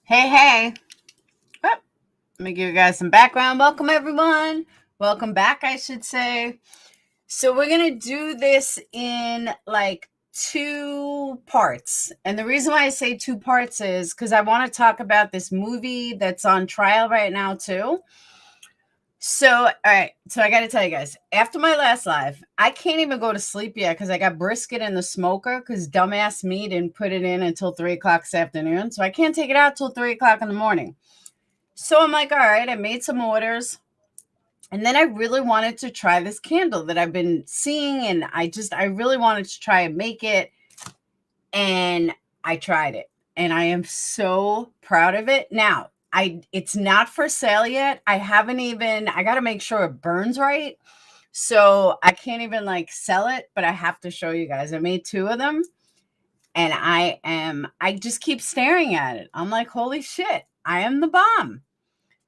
Hey. Oh, let me give you guys some background. Welcome, everyone. Welcome back, I should say. So we're going to do this in like two parts. And the reason why I say two parts is because I want to talk about this movie that's on trial right now, too. So, all right. So I got to tell you guys, after my last live, I can't even go to sleep yet because I got brisket in the smoker because dumbass me didn't put it in until 3 o'clock this afternoon. So I can't take it out till 3 o'clock in the morning. So I'm like, all right, I made some orders. And then I really wanted to try this candle that I've been seeing. And I really wanted to try and make it. And I tried it. And I am so proud of it. Now, it's not for sale yet. I got to make sure it burns right. So I can't even like sell it, but I have to show you guys. I made 2 of them. And I just keep staring at it. I'm like, holy shit, I am the bomb.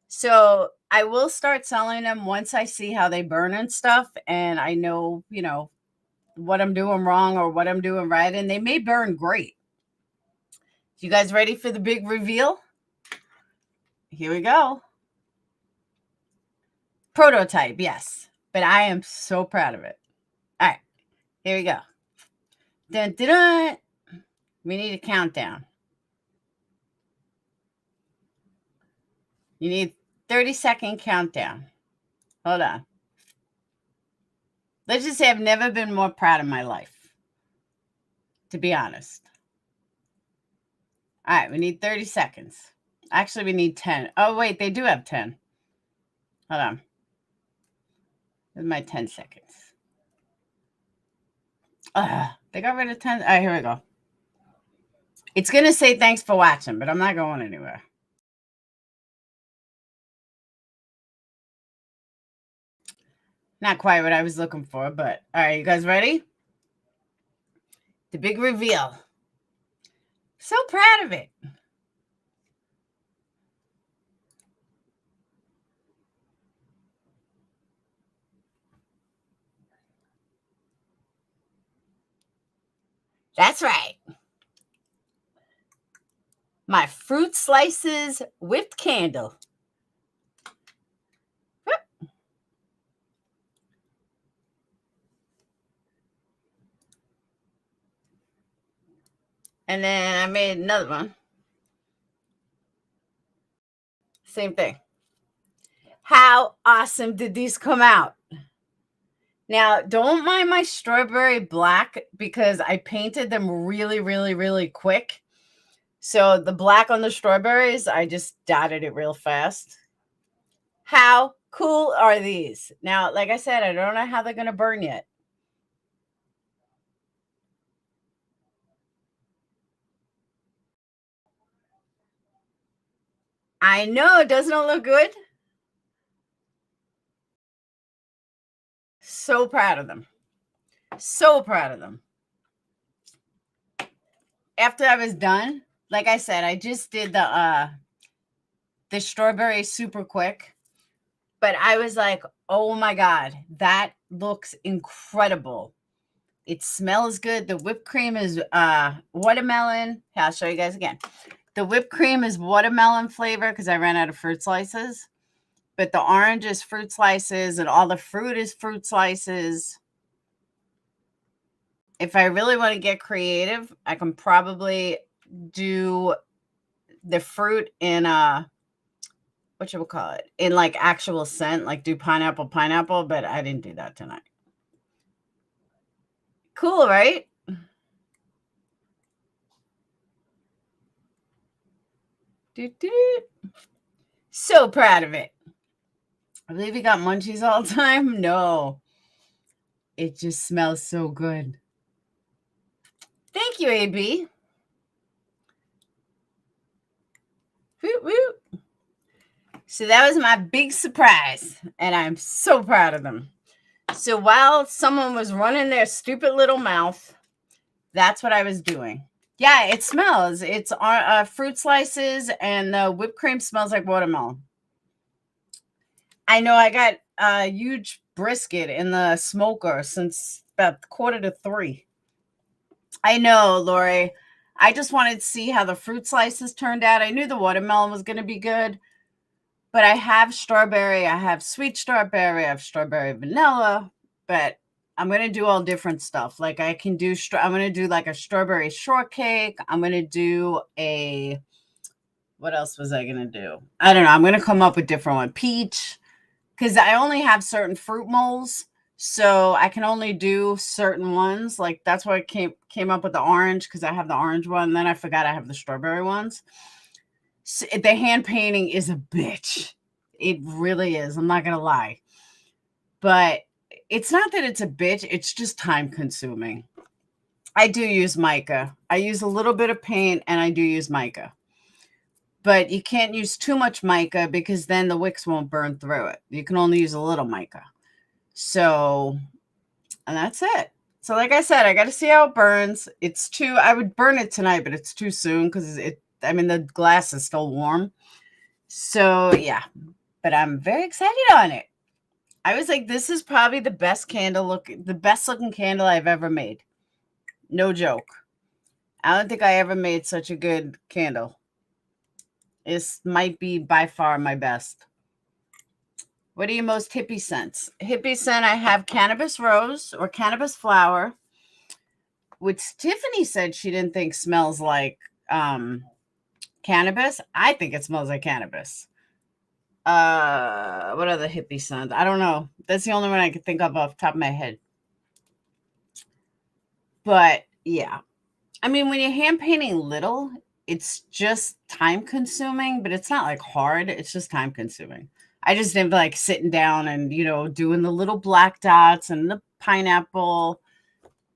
So I will start selling them once I see how they burn and stuff. And I know, what I'm doing wrong or what I'm doing right. And they may burn great. You guys ready for the big reveal? Here we go. Prototype, yes. But I am so proud of it. All right, here we go. Dun, dun, dun. We need a countdown. You need 30-second countdown. Hold on. Let's just say I've never been more proud of my life, to be honest. All right, we need 30 seconds. Actually, we need 10. Oh, wait, they do have 10. Hold on. This is my 10 seconds. They got rid of 10. All right, here we go. It's going to say thanks for watching, but I'm not going anywhere. Not quite what I was looking for, but all right, you guys ready? The big reveal. So proud of it. That's right. My fruit slices whipped candle. Whoop. And then I made another one. Same thing. How awesome did these come out? Now, don't mind my strawberry black because I painted them really, really, really quick. So the black on the strawberries, I just dotted it real fast. How cool are these? Now, like I said, I don't know how they're going to burn yet. I know, doesn't it look good? So proud of them. So proud of them. After I was done, like I said, I just did the strawberry super quick. But I was like, oh my God, that looks incredible. It smells good. The whipped cream is watermelon. Yeah, I'll show you guys again. The whipped cream is watermelon flavor because I ran out of fruit slices. But the orange is fruit slices and all the fruit is fruit slices. If I really want to get creative, I can probably do the fruit in what you would call it, in like actual scent, like do pineapple, but I didn't do that tonight. Cool, right? So proud of it. I believe you got munchies all the time. No, it just smells so good. Thank you, AB. Woo, woo. So that was my big surprise, and I'm so proud of them. So while someone was running their stupid little mouth, that's what I was doing. Yeah, it smells. It's fruit slices, and the whipped cream smells like watermelon. I know I got a huge brisket in the smoker since about 2:45. I know, Lori. I just wanted to see how the fruit slices turned out. I knew the watermelon was going to be good, but I have strawberry. I have sweet strawberry. I have strawberry vanilla, but I'm going to do all different stuff. Like I can do, I'm going to do like a strawberry shortcake. I'm going to do what else was I going to do? I don't know. I'm going to come up with different one. Peach, because I only have certain fruit molds. So I can only do certain ones. Like that's why I came up with the orange, because I have the orange one. And then I forgot I have the strawberry ones. So the hand painting is a bitch. It really is. I'm not going to lie. But it's not that it's a bitch. It's just time consuming. I do use mica. I use a little bit of paint and I do use mica. But you can't use too much mica because then the wicks won't burn through it. You can only use a little mica. So, and that's it. So like I said, I got to see how it burns. I would burn it tonight, but it's too soon because the glass is still warm. So yeah, but I'm very excited on it. I was like, this is probably the best looking candle I've ever made. No joke. I don't think I ever made such a good candle. This might be by far my best. What are your most hippie scents? Hippie scent, I have cannabis rose or cannabis flower, which Tiffany said she didn't think smells like cannabis. I think it smells like cannabis. What other hippie scents? I don't know. That's the only one I could think of off the top of my head. But yeah. I mean, when you're hand painting little, it's just time consuming, but it's not like hard. It's just time consuming. I just didn't like sitting down and, doing the little black dots and the pineapple.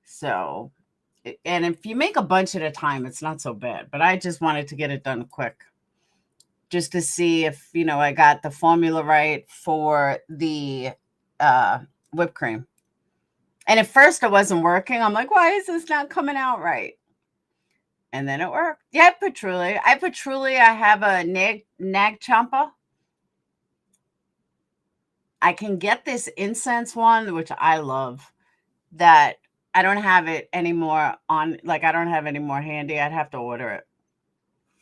So, and if you make a bunch at a time, it's not so bad. But I just wanted to get it done quick just to see if, I got the formula right for the whipped cream. And at first it wasn't working. I'm like, why is this not coming out right? And then it worked. Yeah, patchouli. I have a nag champa. I can get this incense one, which I love, that I don't have it anymore I don't have any more handy. I'd have to order it.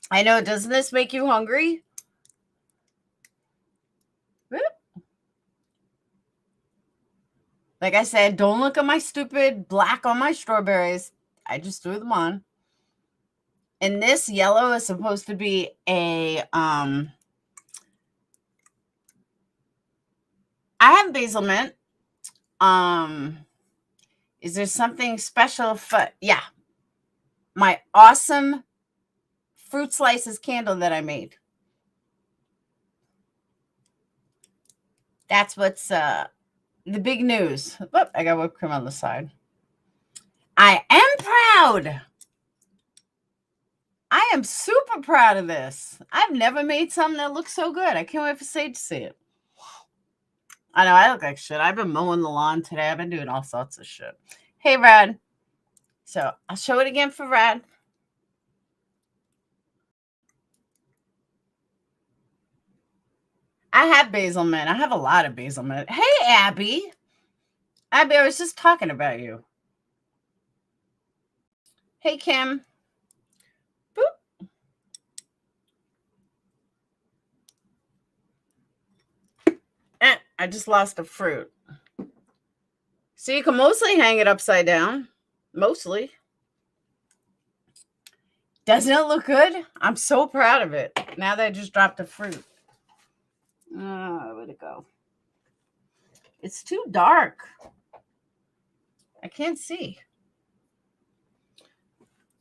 I know. Doesn't this make you hungry? Whoop. Like I said, don't look at my stupid black on my strawberries. I just threw them on. And this yellow is supposed to be I have basil mint. Is there something special for, yeah, my awesome fruit slices candle that I made. That's what's the big news. Whoop, I got whipped cream on the side. I am proud. I am super proud of this. I've never made something that looks so good. I can't wait for Syed to see it. I know I look like shit. I've been mowing the lawn today. I've been doing all sorts of shit. Hey, Rad. So I'll show it again for Rad. I have basil mint. I have a lot of basil mint. Hey, Abby. Abby, I was just talking about you. Hey, Kim. Boop. I just lost a fruit. So you can mostly hang it upside down. Mostly. Doesn't it look good? I'm so proud of it. Now that I just dropped a fruit. Where'd it go? It's too dark. I can't see.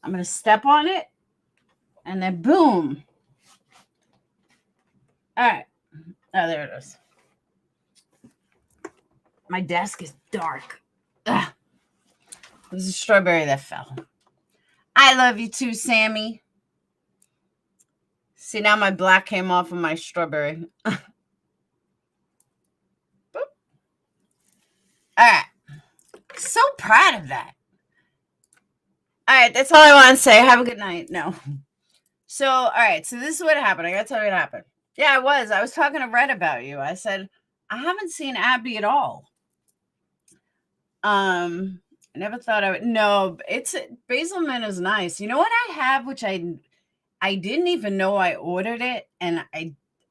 I'm going to step on it. And then boom. All right. Oh, there it is. My desk is dark. Ugh. There's a strawberry that fell. I love you too, Sammy. See, now my black came off of my strawberry. All right. So proud of that. All right. That's all I want to say. Have a good night. No. So, all right. So this is what happened. I got to tell you what happened. Yeah, I was talking to Red about you. I said, I haven't seen Abby at all. I never thought I would. No, it's basil mint is nice. You know what I have, which I didn't even know I ordered it, and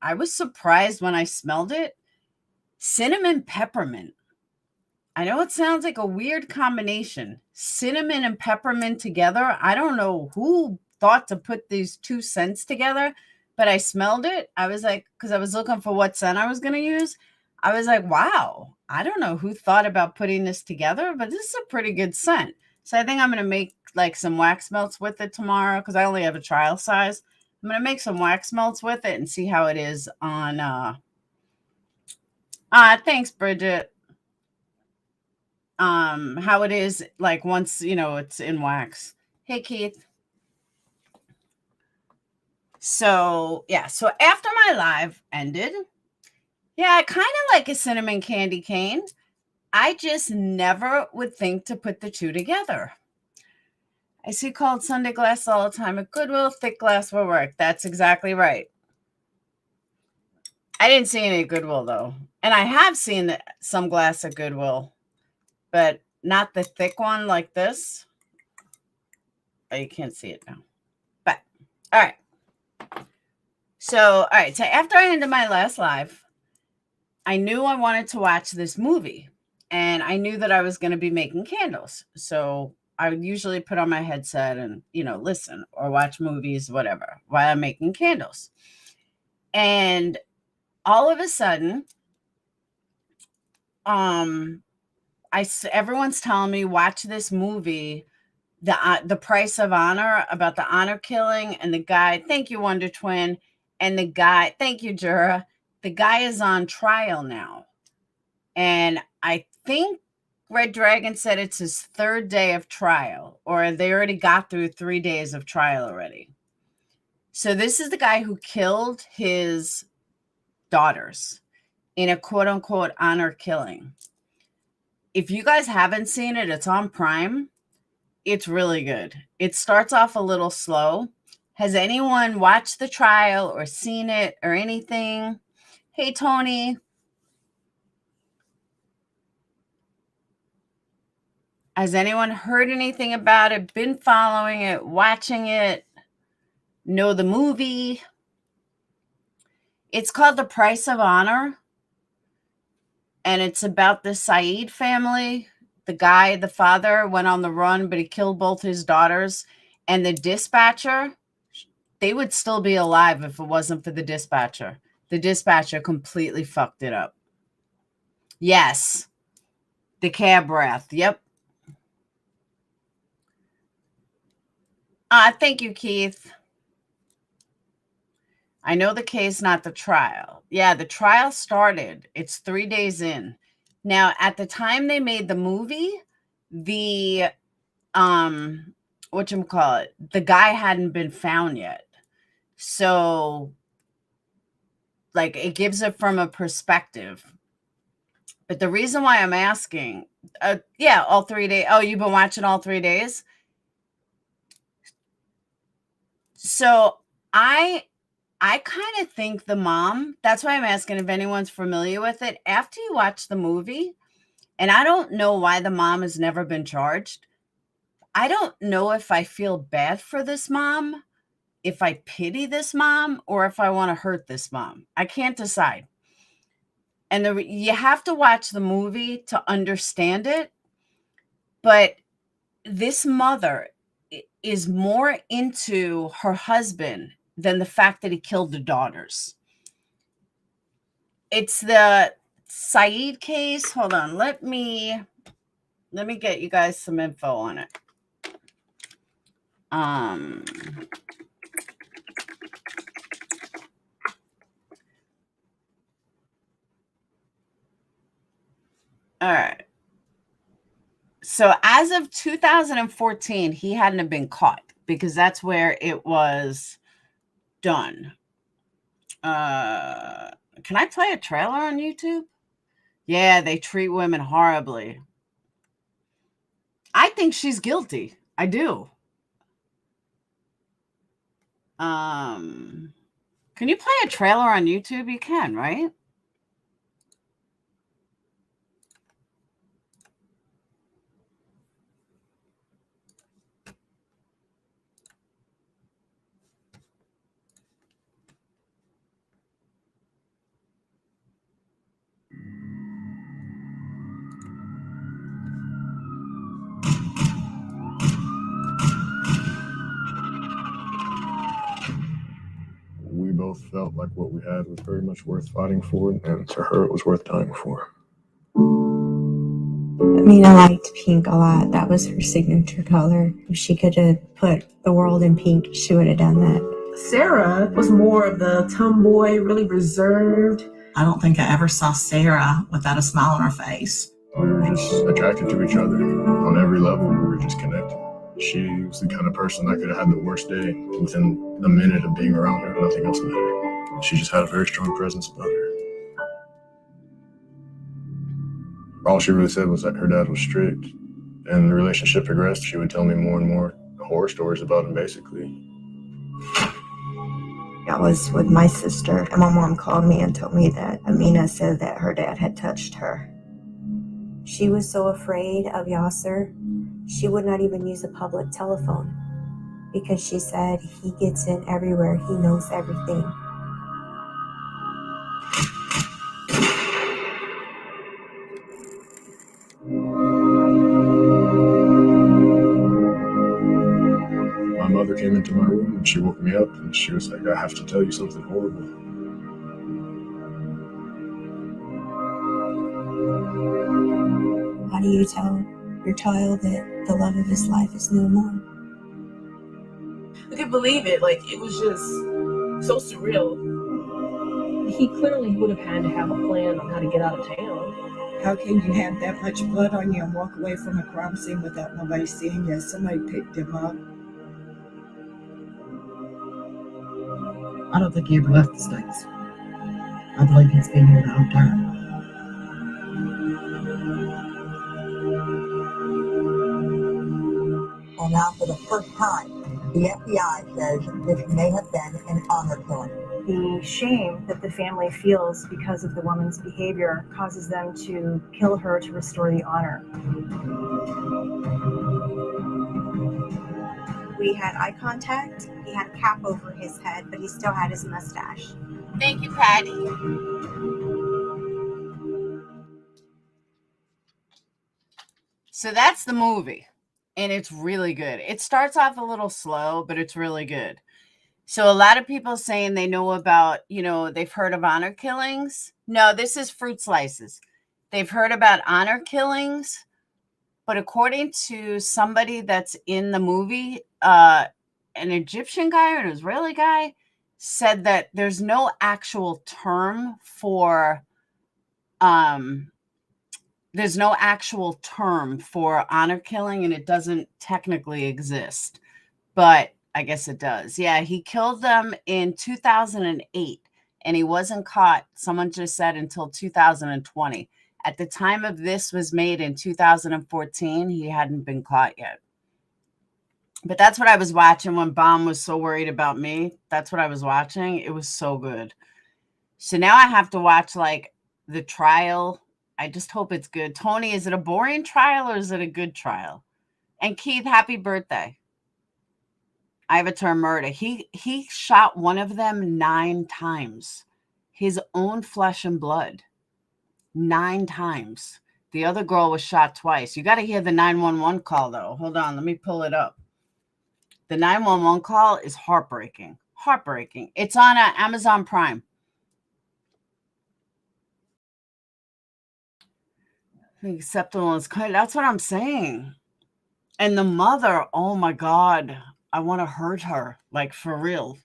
I was surprised when I smelled it. Cinnamon peppermint. I know it sounds like a weird combination. Cinnamon and peppermint together. I don't know who thought to put these two scents together, but I smelled it. I was like, because I was looking for what scent I was going to use. I was like, wow, I don't know who thought about putting this together, but this is a pretty good scent. So I think I'm going to make like some wax melts with it tomorrow because I only have a trial size. I'm going to make some wax melts with it and see how it is on. Thanks, Bridget. How it is like once it's in wax. Hey, Keith. So yeah, so after my live ended, yeah, I kind of like a cinnamon candy cane. I just never would think to put the two together. I see called Sunday glass all the time at Goodwill. Thick glass will work. That's exactly right. I didn't see any at Goodwill though, and I have seen some glass at Goodwill, but not the thick one like this. Oh, you can't see it now. But all right. So after I ended my last live, I knew I wanted to watch this movie, and I knew that I was going to be making candles. So I would usually put on my headset and, listen or watch movies, whatever, while I'm making candles. And all of a sudden, everyone's telling me, watch this movie, The Price of Honor, about the honor killing, and the guy, thank you, Wonder Twin, and the guy, thank you, Jura, the guy is on trial now. And I think Red Dragon said it's his third day of trial, or they already got through 3 days of trial already. So this is the guy who killed his daughters in a quote unquote honor killing. If you guys haven't seen it, it's on Prime. It's really good. It starts off a little slow. Has anyone watched the trial or seen it or anything? Hey, Tony. Has anyone heard anything about it? Been following it, watching it? Know the movie? It's called The Price of Honor. And it's about the Syed family. The guy, the father, went on the run, but he killed both his daughters. And the dispatcher, they would still be alive if it wasn't for the dispatcher. The dispatcher completely fucked it up. Yes. The cab breath. Yep. Thank you, Keith. I know the case, not the trial. Yeah, the trial started. It's 3 days in. Now, at the time they made the movie, the whatchamacallit, the guy hadn't been found yet. So like it gives it from a perspective. But the reason why I'm asking, yeah, all 3 days. Oh, you've been watching all 3 days? So I kind of think the mom, that's why I'm asking if anyone's familiar with it. After you watch the movie, and I don't know why the mom has never been charged. I don't know if I feel bad for this mom, if I pity this mom, or if I want to hurt this mom. I can't decide. And you have to watch the movie to understand it. But this mother is more into her husband than the fact that he killed the daughters. It's the Syed case. Hold on. Let me get you guys some info on it. All right. So as of 2014, he hadn't been caught because that's where it was done. Can I play a trailer on YouTube? Yeah, they treat women horribly. I think she's guilty. I do. Can you play a trailer on YouTube? You can, right? both felt like what we had was very much worth fighting for, and to her it was worth dying for. Amina liked pink a lot. That was her signature color. If she could have put the world in pink, she would have done that. Sarah was more of the tomboy, really reserved. I don't think I ever saw Sarah without a smile on her face. We were just attracted to each other on every level. We were just connected. She was the kind of person that could have had the worst day. Within a minute of being around her, nothing else mattered. She just had a very strong presence about her. All she really said was that her dad was strict. And the relationship progressed. She would tell me more and more horror stories about him, basically. I was with my sister, and my mom called me and told me that Amina said that her dad had touched her. She was so afraid of Yasser, she would not even use a public telephone because she said he gets in everywhere, he knows everything. My mother came into my room and she woke me up and she was like, I have to tell you something horrible. How do you tell your child that the love of his life is no more? I couldn't believe it. Like, it was just so surreal. He clearly would have had to have a plan on how to get out of town. How can you have that much blood on you and walk away from a crime scene without nobody seeing you? Somebody picked him up. I don't think he ever left the States. I believe he's been here the whole time. Well, now for the first time, the FBI says this may have been an honor killing. The shame that the family feels because of the woman's behavior causes them to kill her to restore the honor. We had eye contact. He had a cap over his head, but he still had his mustache. Thank you, Patty. So that's the movie, and it's really good. It starts off a little slow, but it's really good. So a lot of people saying they know about, they've heard of honor killings. No, this is fruit slices. They've heard about honor killings, but according to somebody that's in the movie, an Egyptian guy or an Israeli guy said that there's no actual term for honor killing, and it doesn't technically exist, but I guess it does. Yeah, he killed them in 2008, and he wasn't caught. Someone just said until 2020. At the time of this was made in 2014, he hadn't been caught yet. But that's what I was watching when Baum was so worried about me. That's what I was watching. It was so good. So now I have to watch like the trial. I just hope it's good. Tony, is it a boring trial or is it a good trial? And Keith, happy birthday. I have a term murder. He shot one of them 9 times. His own flesh and blood. 9 times. The other girl was shot twice. You got to hear the 911 call, though. Hold on. Let me pull it up. The 911 call is heartbreaking. Heartbreaking. It's on Amazon Prime. The acceptable is kind. That's what I'm saying. And the mother, oh my God. I want to hurt her, like for real.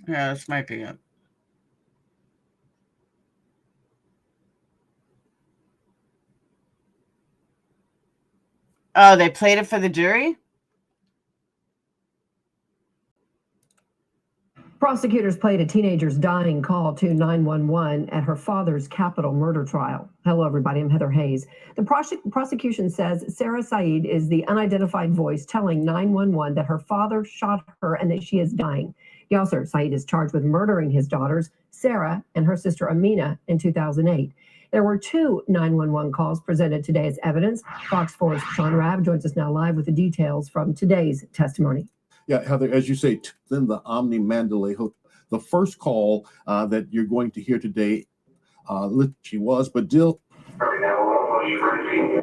Yeah, this might be it. Oh, they played it for the jury? Prosecutors played a teenager's dying call to 911 at her father's capital murder trial. Hello, everybody. I'm Heather Hayes. The prosecution says Sarah Syed is the unidentified voice telling 911 that her father shot her and that she is dying. Yasser Syed is charged with murdering his daughters, Sarah and her sister Amina, in 2008. There were 2 911 calls presented today as evidence. Fox 4's Sean Rabb joins us now live with the details from today's testimony. Yeah, Heather, as you say, then the Omni Mandalay Hook, the first call that you're going to hear today, she was, but Dill.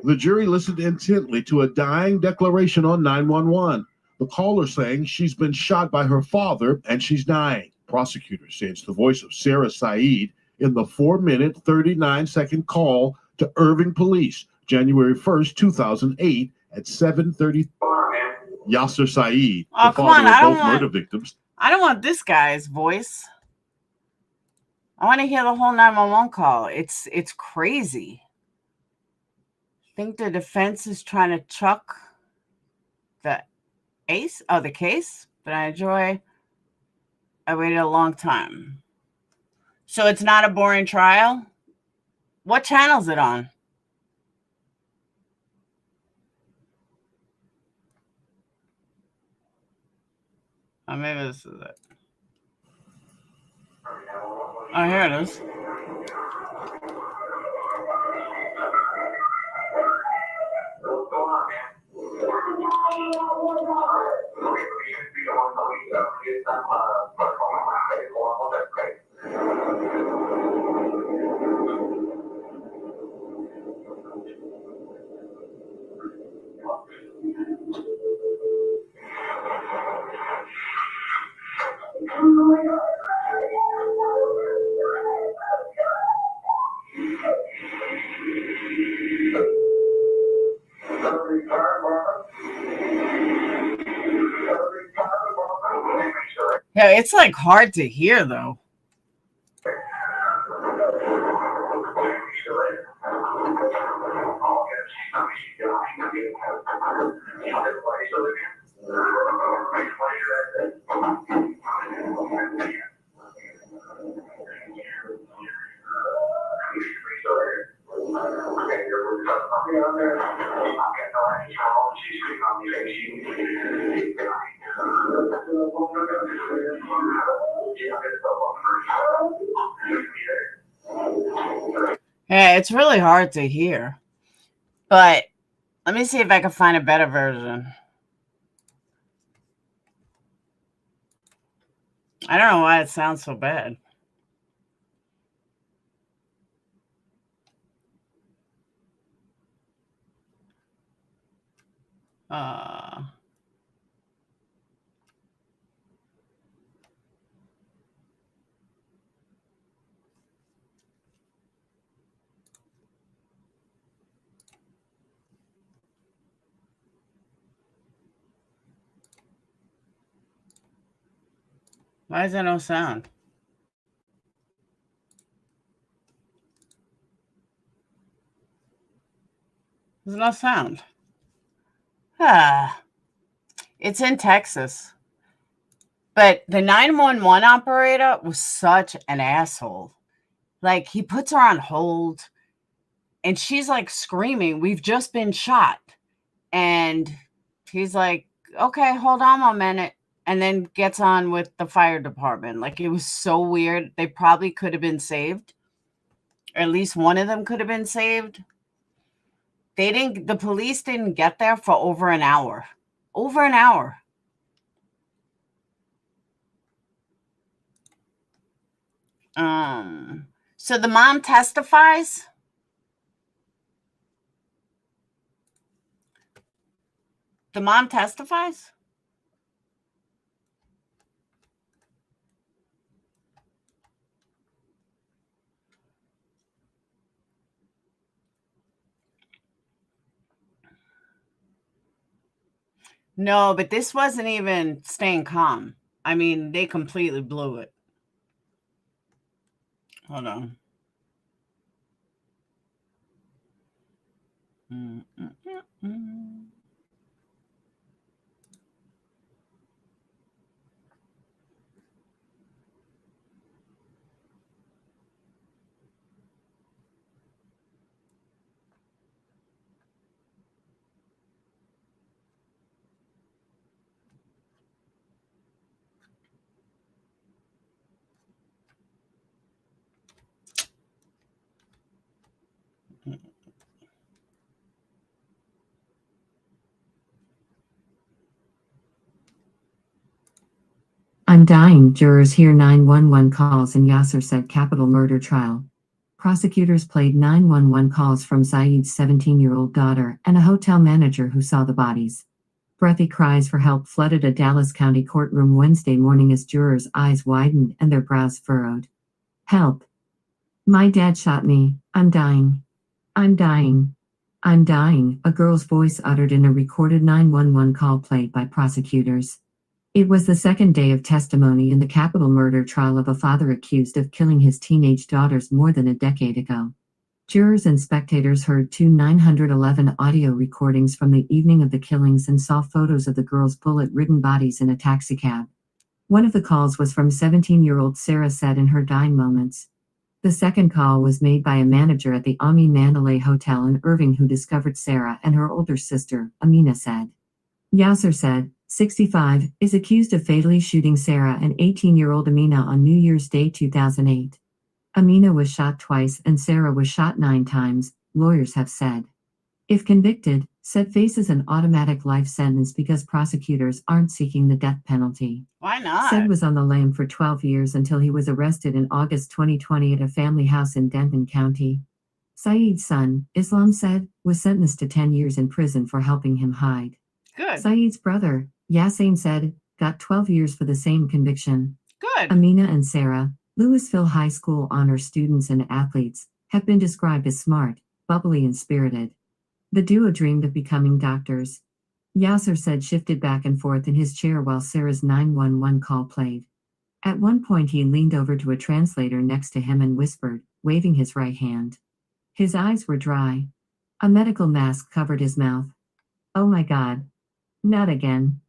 The jury listened intently to a dying declaration on 911. The caller saying she's been shot by her father and she's dying. Prosecutors say it's the voice of Sarah Syed in the 4-minute, 39-second call to Irving Police, January 1st, 2008 at 7:30. Yasser Syed, Oh, the come father on. of both murder victims. I don't want this guy's voice. I want to hear the whole 911 call. It's crazy. I think the defense is trying to chuck the case, but I waited a long time. So it's not a boring trial? What channel is it on? Oh, maybe this is it. Oh, here it is. Yeah, it's like hard to hear though. Yeah, it's really hard to hear. But let me see if I can find a better version. I don't know why it sounds so bad. Why is there no sound? There's no sound. It's in Texas. But the 911 operator was such an asshole. Like, he puts her on hold, and she's like screaming, "We've just been shot." And he's like, "Okay, hold on a minute." And then gets on with the fire department. Like, it was so weird. They probably could have been saved. Or at least one of them could have been saved. The police didn't get there for over an hour. Over an hour. So the mom testifies. The mom testifies? No, but this wasn't even staying calm. I mean, they completely blew it. Hold on. dying. Jurors hear 911 calls in Yasser Said capital murder trial. Prosecutors played 911 calls from Syed's 17-year-old daughter and a hotel manager who saw the bodies. Breathy cries for help flooded a Dallas County courtroom Wednesday morning as jurors' eyes widened and their brows furrowed. Help. My dad shot me. I'm dying. I'm dying. I'm dying, a girl's voice uttered in a recorded 911 call played by prosecutors. It was the second day of testimony in the capital murder trial of a father accused of killing his teenage daughters more than a decade ago. Jurors and spectators heard two 911 audio recordings from the evening of the killings and saw photos of the girls' bullet-ridden bodies in a taxicab. One of the calls was from 17-year-old Sarah Said in her dying moments. The second call was made by a manager at the Ami Mandalay Hotel in Irving who discovered Sarah and her older sister, Amina Said. Yasser Said, 65, is accused of fatally shooting Sarah and 18-year-old Amina on New Year's Day 2008. Amina was shot twice and Sarah was shot 9 times, lawyers have said. If convicted, Said faces an automatic life sentence because prosecutors aren't seeking the death penalty. Why not? Said was on the lam for 12 years until he was arrested in August 2020 at a family house in Denton County. Syed's son, Islam Said, was sentenced to 10 years in prison for helping him hide. Good. Syed's brother, Yassine Said, got 12 years for the same conviction. Good. Amina and Sarah, Louisville High School honor students and athletes, have been described as smart, bubbly and spirited. The duo dreamed of becoming doctors. Yasser Said shifted back and forth in his chair while Sarah's 911 call played. At one point he leaned over to a translator next to him and whispered, waving his right hand. His eyes were dry. A medical mask covered his mouth. Oh my God. Not again.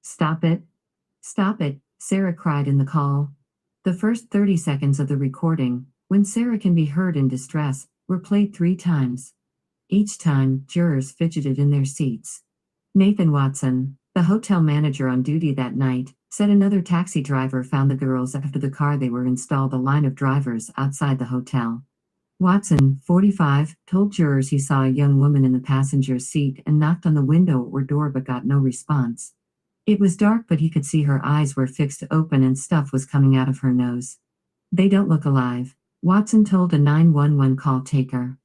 Stop it. Stop it, Sarah cried in the call. The first 30 seconds of the recording, when Sarah can be heard in distress, were played 3 times. Each time, jurors fidgeted in their seats. Nathan Watson, the hotel manager on duty that night, said another taxi driver found the girls after the car they were in stalled a line of drivers outside the hotel. Watson, 45, told jurors he saw a young woman in the passenger seat and knocked on the window or door but got no response. It was dark but he could see her eyes were fixed open and stuff was coming out of her nose. They don't look alive, Watson told a 911 call taker.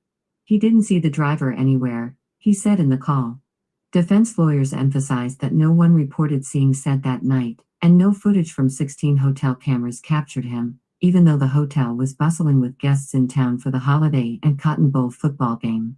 He didn't see the driver anywhere, he said in the call. Defense lawyers emphasized that no one reported seeing Said that night, and no footage from 16 hotel cameras captured him, even though the hotel was bustling with guests in town for the holiday and Cotton Bowl football game.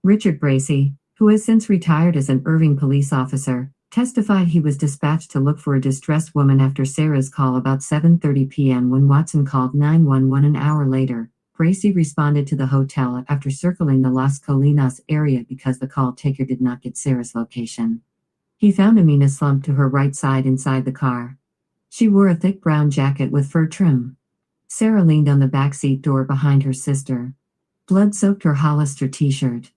Richard Bracey, who has since retired as an Irving police officer, testified he was dispatched to look for a distressed woman after Sarah's call about 7:30 p.m. when Watson called 911 an hour later. Bracey responded to the hotel after circling the Las Colinas area because the call taker did not get Sarah's location. He found Amina slumped to her right side inside the car. She wore a thick brown jacket with fur trim. Sarah leaned on the backseat door behind her sister. Blood soaked her Hollister t-shirt.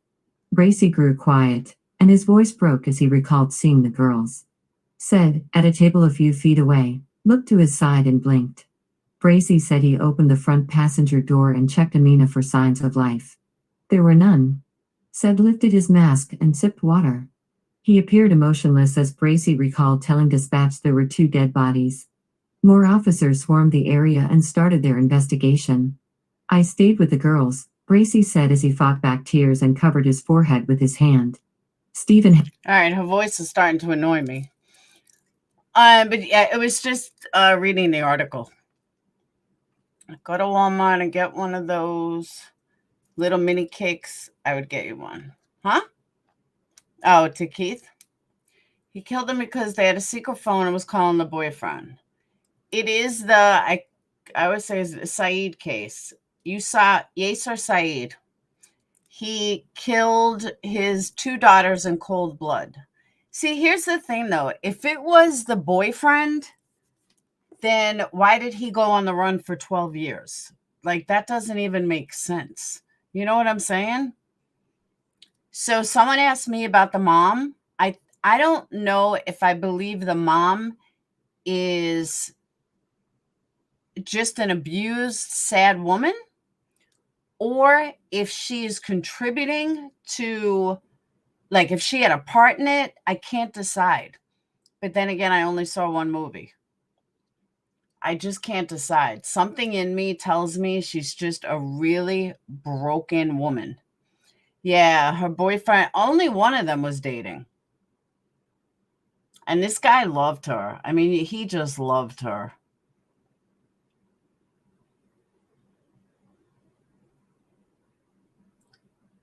Bracey grew quiet, and his voice broke as he recalled seeing the girls. Said, at a table a few feet away, looked to his side and blinked. Bracey said he opened the front passenger door and checked Amina for signs of life. There were none. Said lifted his mask and sipped water. He appeared emotionless as Bracey recalled telling dispatch there were 2 dead bodies. More officers swarmed the area and started their investigation. I stayed with the girls, Bracey said as he fought back tears and covered his forehead with his hand. Stephen. All right, her voice is starting to annoy me. But yeah, it was just reading the article. Go to Walmart and get one of those little mini cakes. I would get you one. Huh? Oh, to Keith? He killed them because they had a secret phone and was calling the boyfriend. It is the, I would say, is Syed case. You saw Yasser Syed. He killed his 2 daughters in cold blood. See, here's the thing, though. If it was the boyfriend, then why did he go on the run for 12 years? Like, that doesn't even make sense. You know what I'm saying? So someone asked me about the mom. I don't know if I believe the mom is just an abused, sad woman, or if she's contributing to, like, if she had a part in it. I can't decide. But then again, I only saw one movie. I just can't decide. Something in me tells me she's just a really broken woman. Yeah, her boyfriend, only one of them was dating. And this guy loved her. I mean, he just loved her.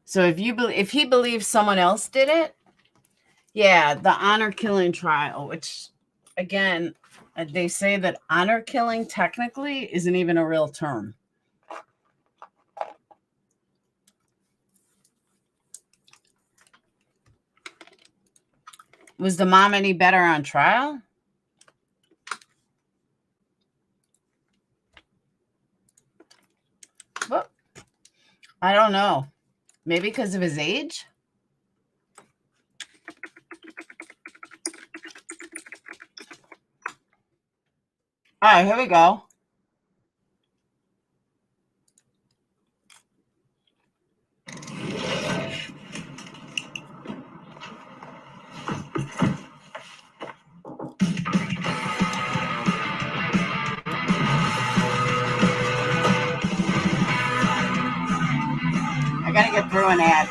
So if he believes someone else did it, yeah, the honor killing trial, which again, they say that honor killing technically isn't even a real term. Was the mom any better on trial? Well, I don't know. Maybe because of his age? All right, here we go. I gotta get through an ad.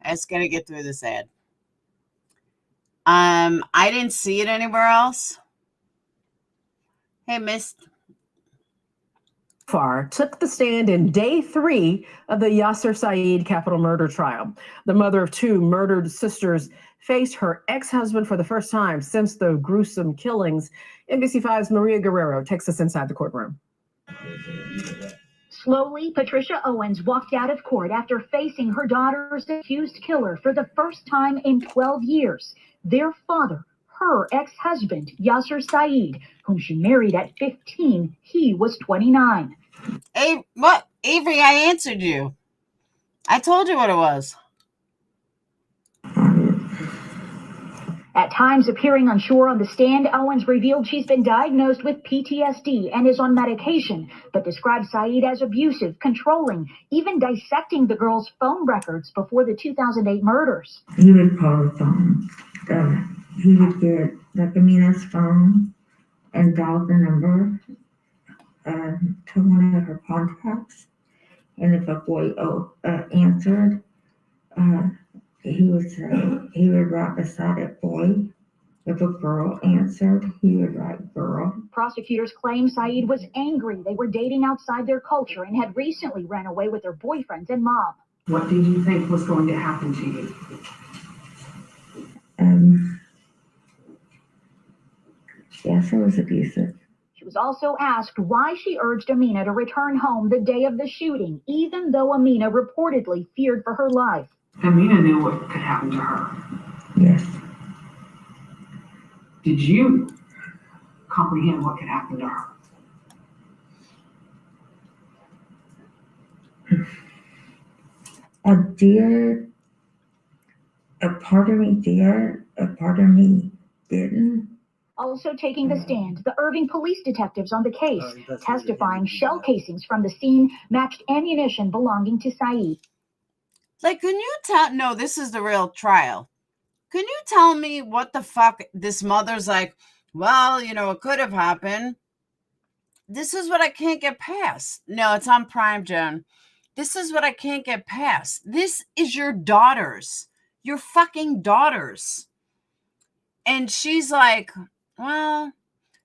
I just gotta get through this ad. I didn't see it anywhere else. Hey, miss. Far took the stand in day 3 of the Yasser Syed capital murder trial. The mother of 2 murdered sisters faced her ex-husband for the first time since the gruesome killings. NBC5's Maria Guerrero takes us inside the courtroom. Slowly, Patricia Owens walked out of court after facing her daughter's accused killer for the first time in 12 years. Their father, her ex-husband, Yasser Syed, whom she married at 15, he was 29. Hey, what? Avery, I answered you. I told you what it was. At times appearing unsure on the stand, Owens revealed she's been diagnosed with PTSD and is on medication, but described Syed as abusive, controlling, even dissecting the girl's phone records before the 2008 murders. He would call the phone. He would get Amina's phone and dial the number to one of her contacts. And if a boy answered, he would write beside it boy. If a girl answered, he would write girl. Prosecutors claim Syed was angry. They were dating outside their culture and had recently ran away with their boyfriends and mom. What did you think was going to happen to you? Yes, it was abusive. She was also asked why she urged Amina to return home the day of the shooting, even though Amina reportedly feared for her life. Amina knew what could happen to her. Yes. Did you comprehend what could happen to her? I did. A part of me did. A part of me didn't. Also taking the stand, the Irving police detectives on the case, testifying shell casings from the scene matched ammunition belonging to Syed. Like, can you tell? No, this is the real trial. Can you tell me what the fuck this mother's like? Well, you know, it could have happened. This is what I can't get past. No, it's on Prime, Jen. This is what I can't get past. This is your daughters. Your fucking daughters. And she's like, well,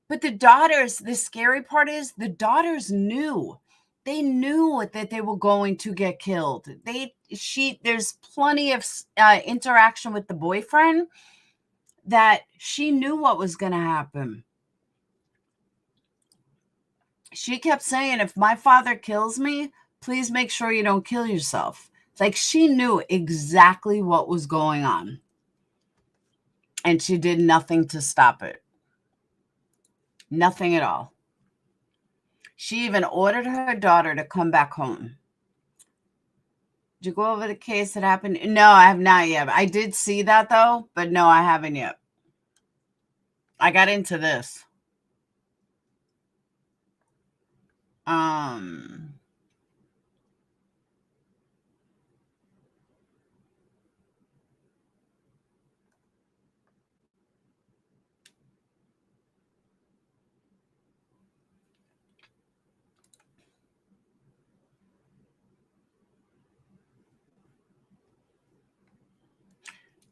but the daughters, the scary part is the daughters knew. They knew that they were going to get killed. There's plenty of interaction with the boyfriend that she knew what was going to happen. She kept saying, if my father kills me, please make sure you don't kill yourself. Like, she knew exactly what was going on. And she did nothing to stop it. Nothing at all. She even ordered her daughter to come back home. Did you go over the case that happened? No, I have not yet. I did see that, though, but no, I haven't yet. I got into this.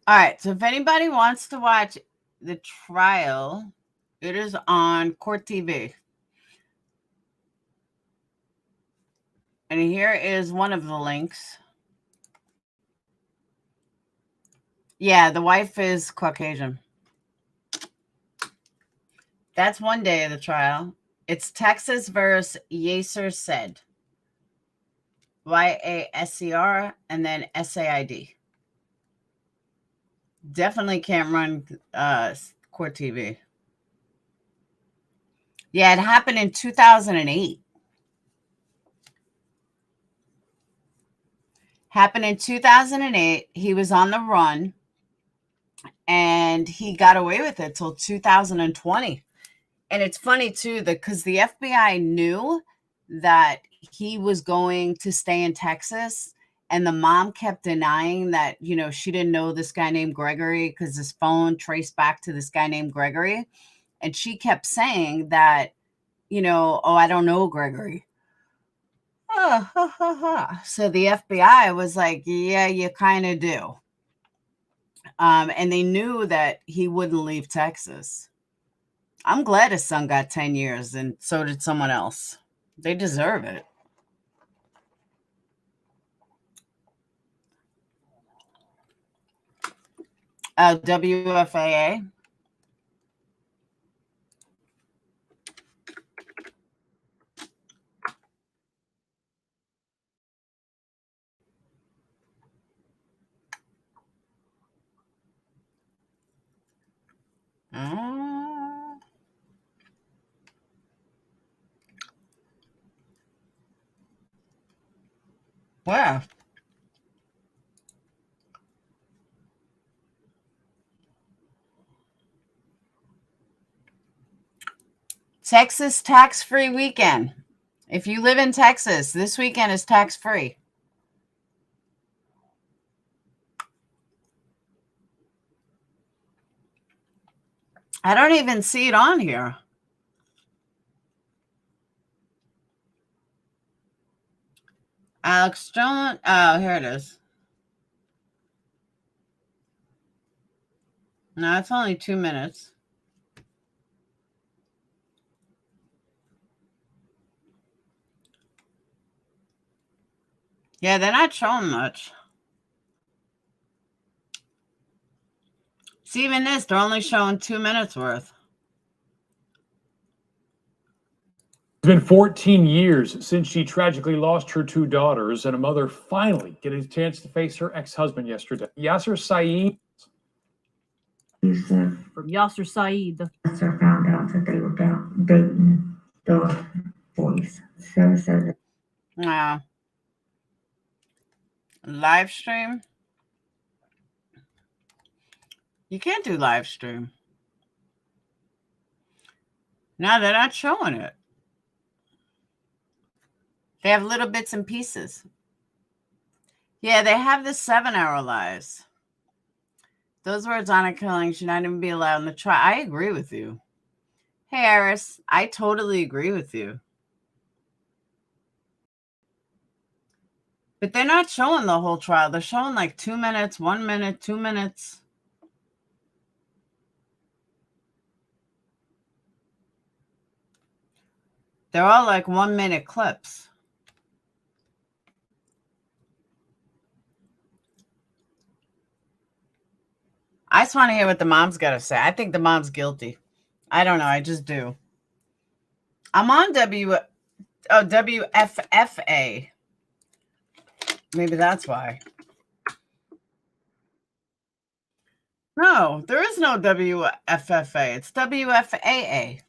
All right. So if anybody wants to watch the trial, it is on Court TV. And here is one of the links. Yeah, the wife is Caucasian. That's one day of the trial. It's Texas versus Yasser Syed. YASCR and then SAID. Definitely can't run Court TV. Yeah, it happened in 2008. Happened in 2008. He was on the run and he got away with it till 2020. And it's funny too, because the FBI knew that he was going to stay in Texas, and the mom kept denying that, you know, she didn't know this guy named Gregory because his phone traced back to this guy named Gregory. And she kept saying that, you know, oh, I don't know Gregory. So the FBI was like, yeah, you kind of do. And they knew that he wouldn't leave Texas. I'm glad his son got 10 years, and so did someone else. They deserve it. WFAA. Where? Texas tax-free weekend. If you live in Texas, this weekend is tax-free. I don't even see it on here. Alex Jones. Oh, here it is. No, it's only 2 minutes. Yeah, they're not showing much. See, even this, they're only showing 2 minutes worth. It's been 14 years since she tragically lost her 2 daughters, and a mother finally getting a chance to face her ex-husband yesterday. Yasser Syed. From Yasser Syed. Yasser found out that they were dating the boys. Sarah said that. Wow. Live stream? You can't do live stream. No, they're not showing it. They have little bits and pieces. Yeah, they have the 7-hour lives. Those words on a killing should not even be allowed in the trial. I agree with you. Hey, Iris, I totally agree with you. But they're not showing the whole trial. They're showing like 2 minutes, 1 minute, 2 minutes. They're all like 1 minute clips. I just want to hear what the mom's got to say. I think the mom's guilty. I don't know. I just do. I'm on WFFA. Maybe that's why. No, there is no WFFA. It's WFAA.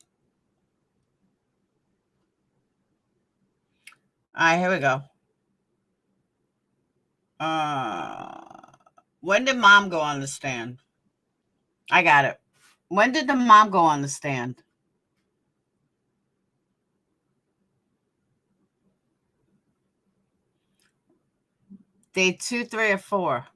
All right, here we go. When did mom go on the stand? I got it. When did the mom go on the stand? Day 2, 3, or 4?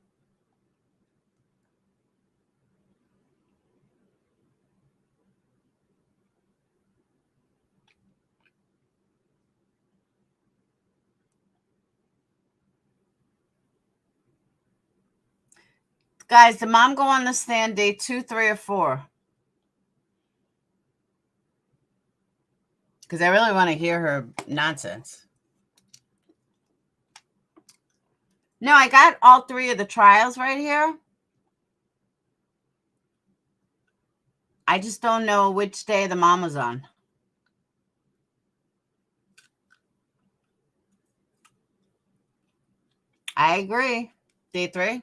Guys, did mom go on the stand day 2, 3, or 4? Because I really want to hear her nonsense. No, I got all 3 of the trials right here. I just don't know which day the mom was on. I agree. Day 3.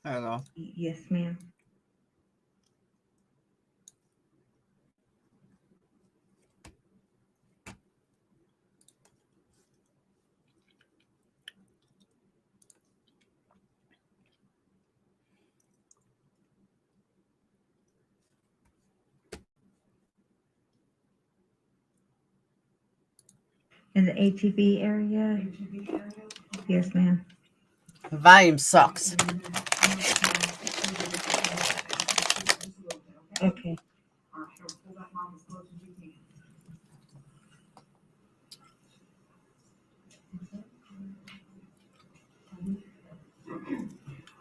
There we go. Yes, ma'am. In the ATV area? Yes, ma'am. The volume sucks. Okay.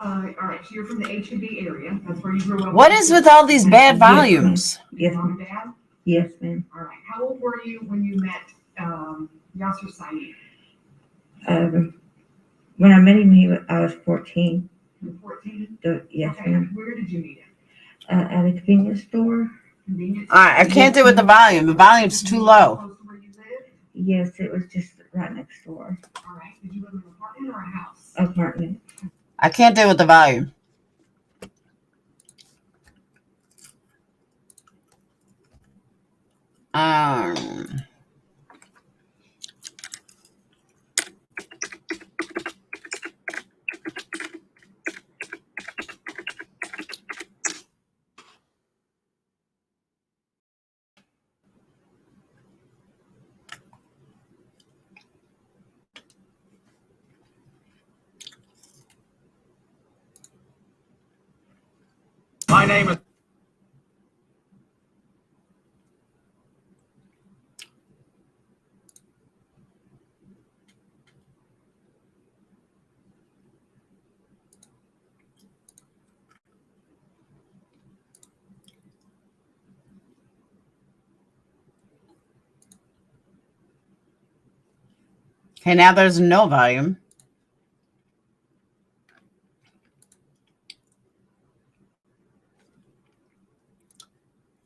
All right, so you're from the HB area. That's where you grew up. What is with all these bad volumes? Yes, Mom ma'am. and dad? Yes, ma'am. All right. How old were you when you met Yasser Syed? When I met him, I was 14. You were 14? Yes, Okay. ma'am. Where did you meet him? At a convenience store. Convenience All right, I can't do it with the volume. The volume's too low. Close to where you live? Yes, it was just right next door. All right. Did you live in an apartment or a house? Apartment. I can't do it with the volume. My name is. Okay, now there's no volume.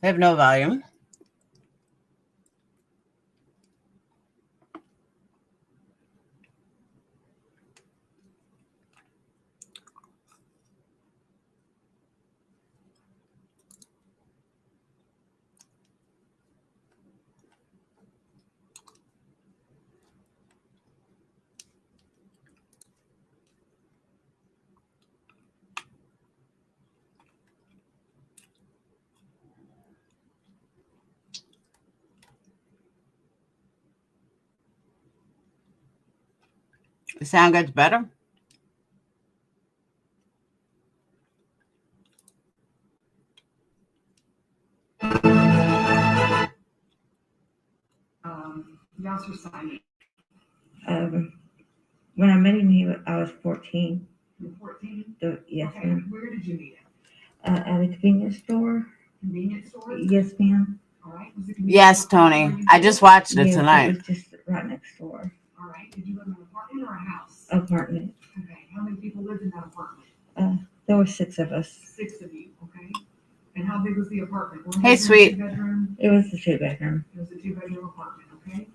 They have no volume. The sound gets better. Yasser Syed. When I met him, I was 14. You were 14? Yes, Okay. ma'am. Where did you meet him? At a convenience store. Convenience store? Yes, ma'am. All right. Was it convenience Yes, store close to where Tony. you I live? just watched it Yes, tonight. it was just right next door. All right. Did you live in an apartment or a house? Apartment. Okay. How many people lived in that apartment? There were 6 of us. 6 of you. Okay. And how big was the apartment? One Hey, bedroom, sweet. 2 bedroom? It was a 2-bedroom. It was a 2-bedroom apartment. Okay.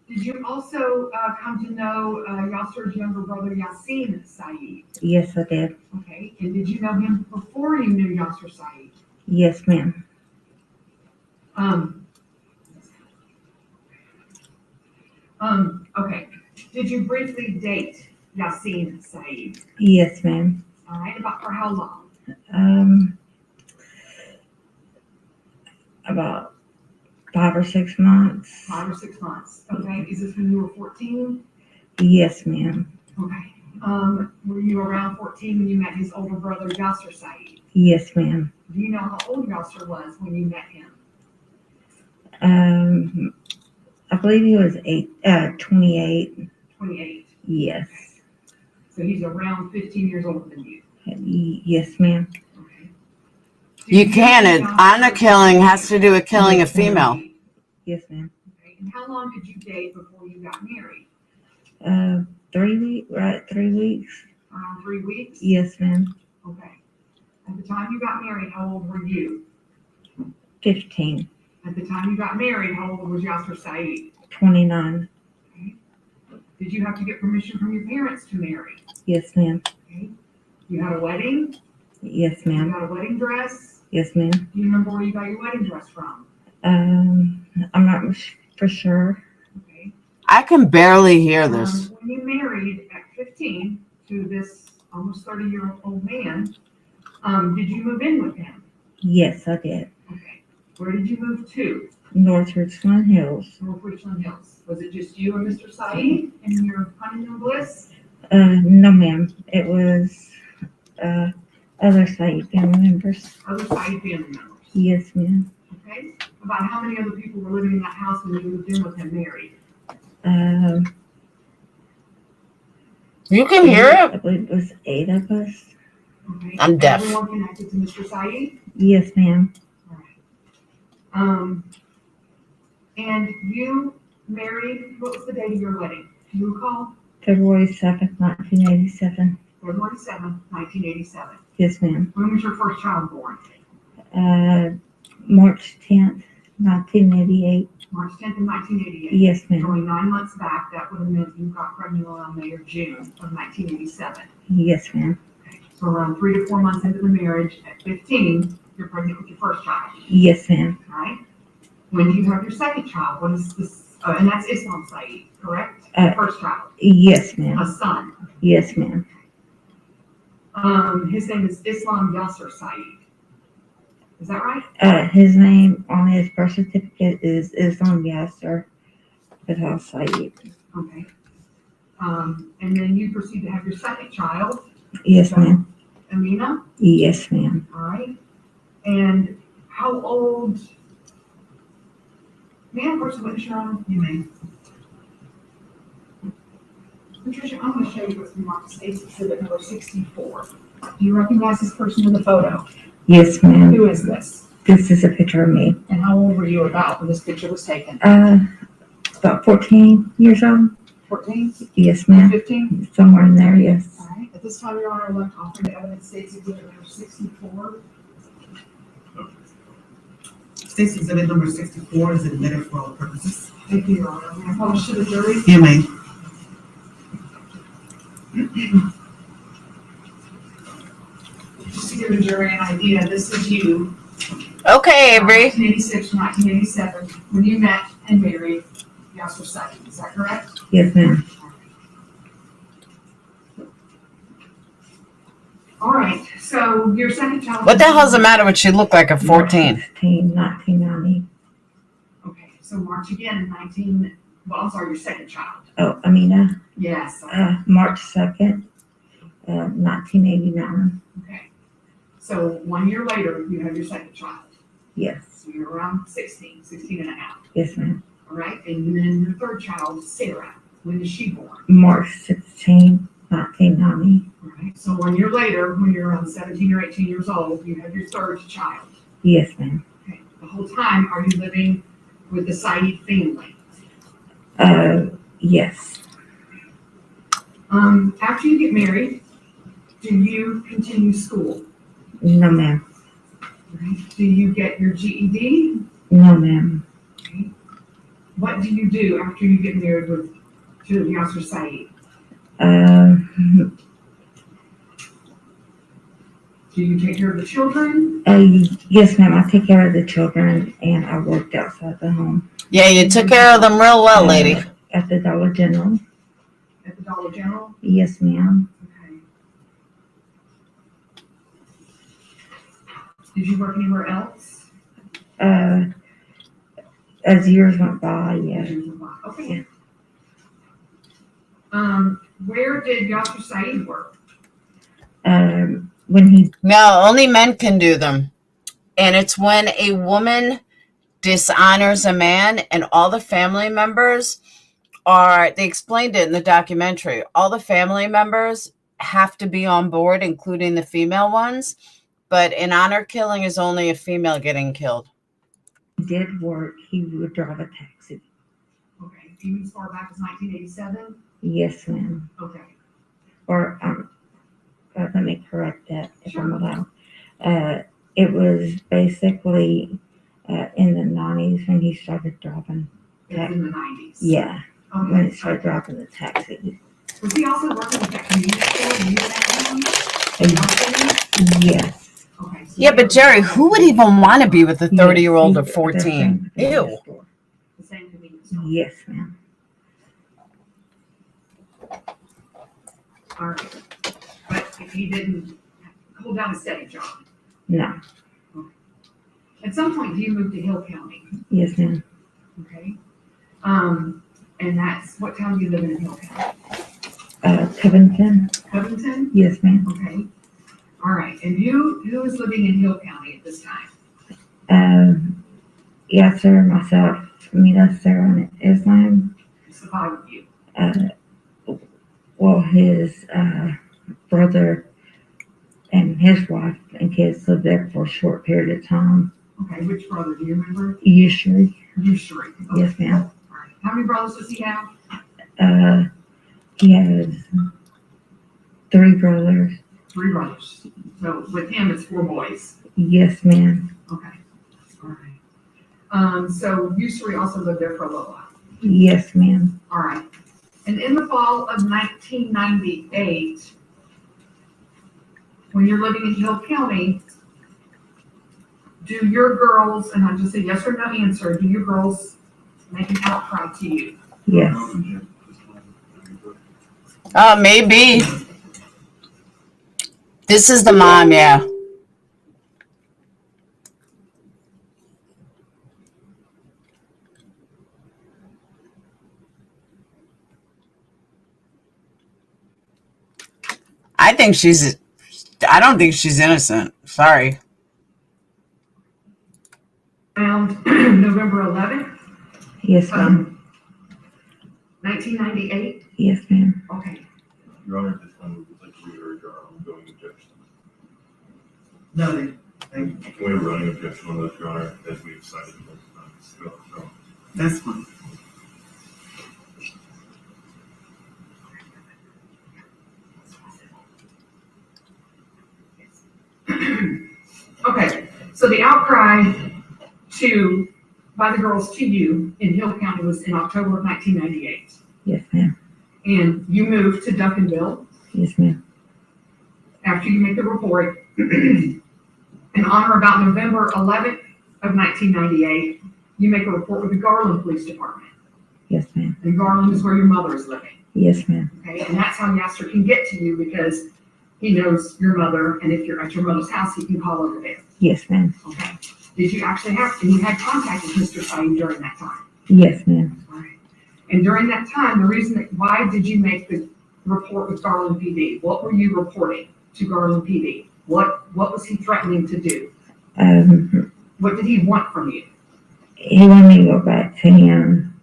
Did you also come to know Yasser's younger brother Yassine Syed? Yes, I did. Okay. And did you know him before you knew Yasser Syed? Yes, ma'am. Okay. Did you briefly date Yassine Syed? Yes, ma'am. All right. About for how long? About 5 or 6 months. 5 or 6 months. Okay. Is this when you were 14? Yes, ma'am. Okay. Were you around 14 when you met his older brother, Yasser Syed? Yes, ma'am. Do you know how old Yasser was when you met him? I believe he was 28. 28. Yes. So he's around 15 years older than you. Yes, ma'am. Okay. You can. Honor killing has to do with killing a female. Yes, ma'am. Okay. And how long did you date before you got married? 3 weeks, right? 3 weeks. Around 3 weeks? Yes, ma'am. Okay. At the time you got married, how old were you? 15. At the time you got married, how old was Yasser Syed? 29. Okay. Did you have to get permission from your parents to marry? Yes, ma'am. Okay. You had a wedding? Yes, You ma'am. got a wedding dress? Yes, ma'am. Do you remember where you got your wedding dress from? I'm not for sure. Okay. I can barely hear this. When you married at 15 to this almost 30-year-old man, did you move in with him? Yes, I did. Okay. Where did you move to? North Richland Hills. North Richland Hills. Was it just you and Mr. Syed in your honeymoon bliss? No, ma'am. It was other Syed family members. Other Syed family members? Yes, ma'am. Okay. About how many other people were living in that house when you moved in with him married? You can hear I it? believe it was 8 of us. Okay. I'm deaf. Everyone connected to Mr. Syed? Yes, ma'am. And you married, what was the date of your wedding? Do you recall? February 7th, 1987. February 7th, 1987. Yes, ma'am. When was your first child born? March 10th, 1988. March 10th of 1988. Yes, ma'am. Only 9 months back, that would have meant you got pregnant around May or June of 1987. Yes, ma'am. Okay. So around 3 to 4 months into the marriage, at 15, you're pregnant with your first child. Yes, ma'am. Right? When do you have your second child? What is this? And that's Islam Syed, correct? The first child. Yes, ma'am. A son. Yes, ma'am. His name is Islam Yasser Syed. Is that right? His name on his birth certificate is Islam Yasser Fatal Syed. Okay. And then you proceed to have your second child. Yes, ma'am. Amina? Yes, ma'am. All right. And how old? May I have first witness, Your Honor? You may. Patricia, I'm going to show you what's marked State's Exhibit number 64. Do you recognize this person in the photo? Yes, ma'am. Who is this? This is a picture of me. And how old were you about when this picture was taken? About 14 years old. 14? Yes, ma'am. 15? Somewhere in there, yes. All right. At this time, Your Honor, I'd like to offer the evidence State's Exhibit number 64. State's Exhibit number 64 is admitted for all purposes. Thank you, Your Honor. May I publish to the jury? You may. Just to give the jury an idea, this is you. Okay, Avery. 1986, 1987, when you met and married Yasser Syed. Is that correct? Yes, ma'am. All right. So your second child. What the hell's the matter with she looked like at 14? 1990. Okay. So March again in 19. Well, I'm sorry, your second child. Oh, Amina. Yes. March 2nd, 1989. Okay. So 1 year later, you have your second child. Yes. So you're around 16 and a half. Yes, ma'am. All right. And then your third child, Sarah. When is she born? March 16, 1990. All right. So 1 year later, when you're around 17 or 18 years old, you have your third child. Yes, ma'am. Okay. The whole time, are you living with the Syed family? Yes. After you get married, do you continue school? No, ma'am. Right. Do you get your GED? No, ma'am. Okay. What do you do after you get married to Yasser Syed? Do you take care of the children? Yes, ma'am. I take care of the children, and I worked outside the home. Yeah, you took care of them real well, lady. At the Dollar General. At the Dollar General? Yes, ma'am. Okay. Did you work anywhere else? As years went by, yeah. Okay. Yeah. Where did Yasser Syed work? When he No, only men can do them. And it's when a woman dishonors a man and all the family members they explained it in the documentary. All the family members have to be on board, including the female ones. But an honor killing is only a female getting killed. did work, he would drive a taxi. Okay. Even as far back as 1987? Yes, ma'am. Okay. Or let me correct that if I'm allowed. It was basically in the 90s when he started driving. In the 90s? Yeah. Okay. When he started driving the taxi. Was he also working with that convenience store? Yes. Okay. So Yeah, but Jerry, who would even want to be with a 30-year-old or 14? Ew. The same convenience store? Yes, ma'am. All right. But if he didn't hold down a steady job? No. Okay. At some point, do you move to Hill County? Yes, ma'am. Okay. And that's, what town do you live in Hill County? Covington. Covington? Yes, ma'am. Okay. All right. And who is living in Hill County at this time? Yes, sir. Myself, Mita, Sarah, and Islam. It's the 5 of you. Well, his brother and his wife and kids lived there for a short period of time. Okay. Which brother? Do you remember? Usually. Usually. Okay. Yes, ma'am. All right. How many brothers does he have? He has 3 brothers. 3 brothers. So with him, it's 4 boys. Yes, ma'am. Okay. All right. So Usuri also lived there for a little while. Yes, ma'am. All right. And in the fall of 1998, when you're living in Hill County, do your girls, and I just say yes or no answer, do your girls make an outcry to you? Yes. Maybe. This is the mom, yeah. I don't think she's innocent. Sorry. Around November 11th? Yes, ma'am. 1998? Yes, ma'am. Okay. Your Honor, at this time, we would like to reiterate our ongoing objection. Noted. Can we have a running objection on this, Your Honor, as we have cited multiple times? So, That's fine. Okay, so the outcry by the girls to you in Hill County was in October of 1998. Yes, ma'am. And you moved to Duncanville Yes, ma'am. after you make the report. And on or about November 11th of 1998, you make a report with the Garland Police Department. Yes, ma'am. And Garland is where your mother is living. Yes, ma'am. Okay, and that's how Yasser can get to you because he knows your mother, and if you're at your mother's house, he can call over there. Yes, ma'am. Okay. Did you actually and you had contact with Mr. Syed during that time? Yes, ma'am. All right. And during that time, why did you make the report with Garland PD? What were you reporting to Garland PD? What was he threatening to do? What did he want from you? He wanted me to go back to him.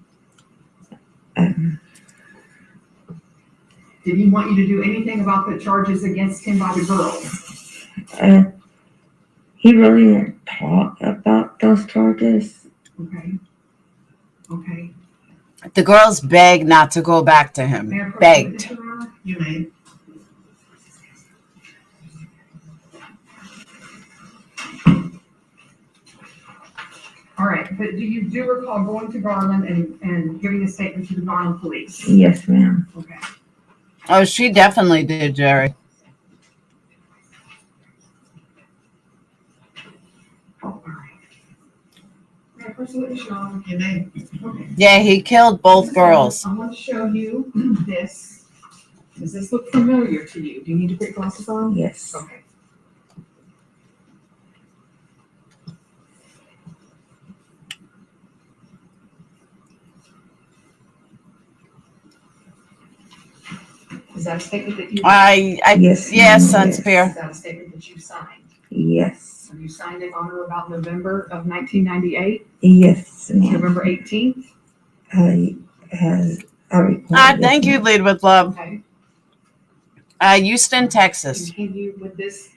Did he want you to do anything about the charges against him by the girls? He really didn't talk about those charges. Okay. Okay. The girls begged not to go back to him. Begged. You may. All right, but do you recall going to Garland and giving a statement to the Garland police? Yes, ma'am. Okay. Oh, she definitely did, Jerry. All right. May I first witness your honor? You may. Okay. Yeah, he killed both girls. I want to show you this. Does this look familiar to you? Do you need to put glasses on? Yes. Okay. Is that a statement that you? Yes, yes, ma'am, Is Sunspear. that a statement that you signed? Yes. You signed it on or about November of 1998, Yes, ma'am. November 18th. I recall. Thank you, Lead with Love. Okay. Houston, Texas. And can you, with this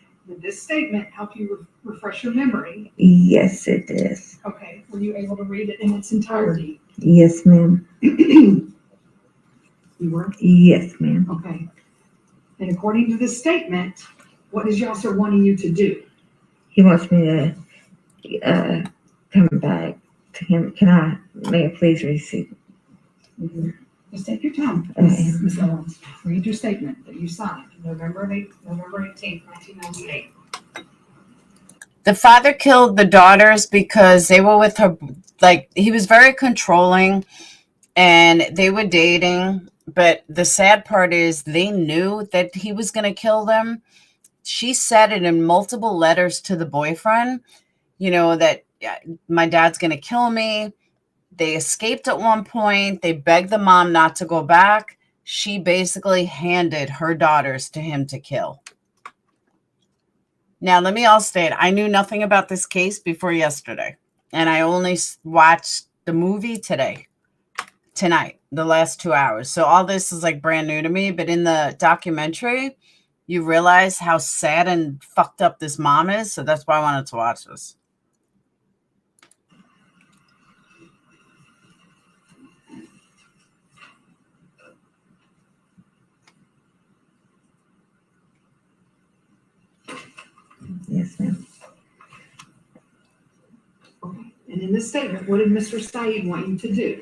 statement, help you refresh your memory? Yes, it is. Okay. Were you able to read it in its entirety? Yes, ma'am. You were? Yes, ma'am. Okay. And according to this statement, what is Yasser wanting you to do? He wants me to come back to him. May I please receive? Just take your time, Okay. Ms. Owens. Read your statement that you signed November 18th, 1998. The father killed the daughters because they were with her. Like, he was very controlling and they were dating. But the sad part is they knew that he was going to kill them. She said it in multiple letters to the boyfriend, that my dad's going to kill me. They escaped at one point. They begged the mom not to go back. She basically handed her daughters to him to kill. Now, let me all state, I knew nothing about this case before yesterday. And I only watched the movie tonight, the last 2 hours. So all this is like brand new to me. But in the documentary, you realize how sad and fucked up this mom is. So that's why I wanted to watch this. Yes, ma'am. Okay. And in this statement, what did Mr. Syed want you to do?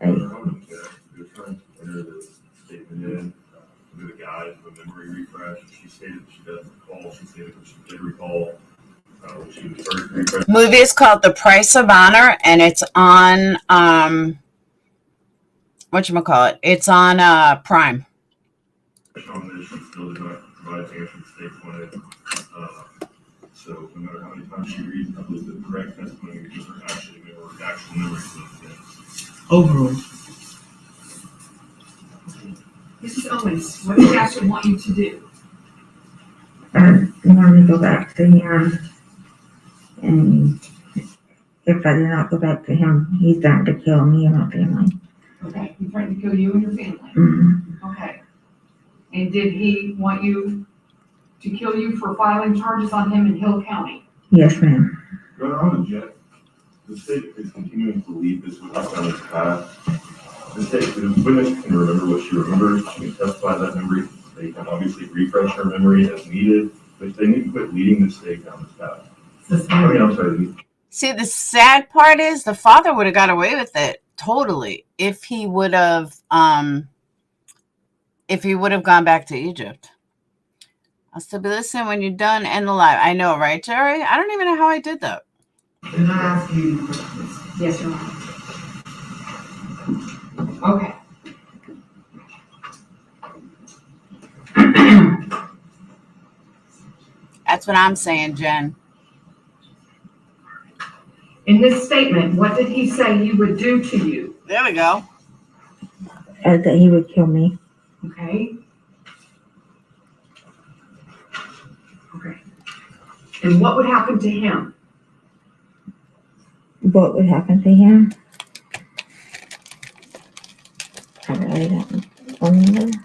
You're trying to enter the statement in, do the guide of a memory refresh. She stated that she doesn't recall. She stated that she did recall. She was first refreshed. Movie is called The Price of Honor, and it's on whatchamacallit? It's on Prime. On this, she still did not provide the answer the state wanted. So no matter how many times she reads, I believe the correct testimony gives her actual memory of those things. Overall. Mrs. Owens, what did Yasser want you to do? I want to go back to him. And if I do not go back to him, he's trying to kill me and my family. Okay, he's trying to kill you and your family. Mm-hmm. Okay. And did he want you to kill you for filing charges on him in Hill County? Yes, ma'am. Your Honor, I'm object. The state is continuing to believe this witness down its path. The witness can remember what she remembers. She can testify that memory. They can obviously refresh her memory as needed, but they need to quit leading the state down this path. I'm sorry. See, the sad part is the father would have got away with it totally if he would have gone back to Egypt. I'll still be listening when you're done and the live. I know, right, Jerry? I don't even know how I did that. Can I ask you questions? Yes, Your Honor. Okay. That's what I'm saying, Jen. In this statement, what did he say he would do to you? There we go. That he would kill me. Okay. Okay. And what would happen to him? What would happen to him? I really don't remember.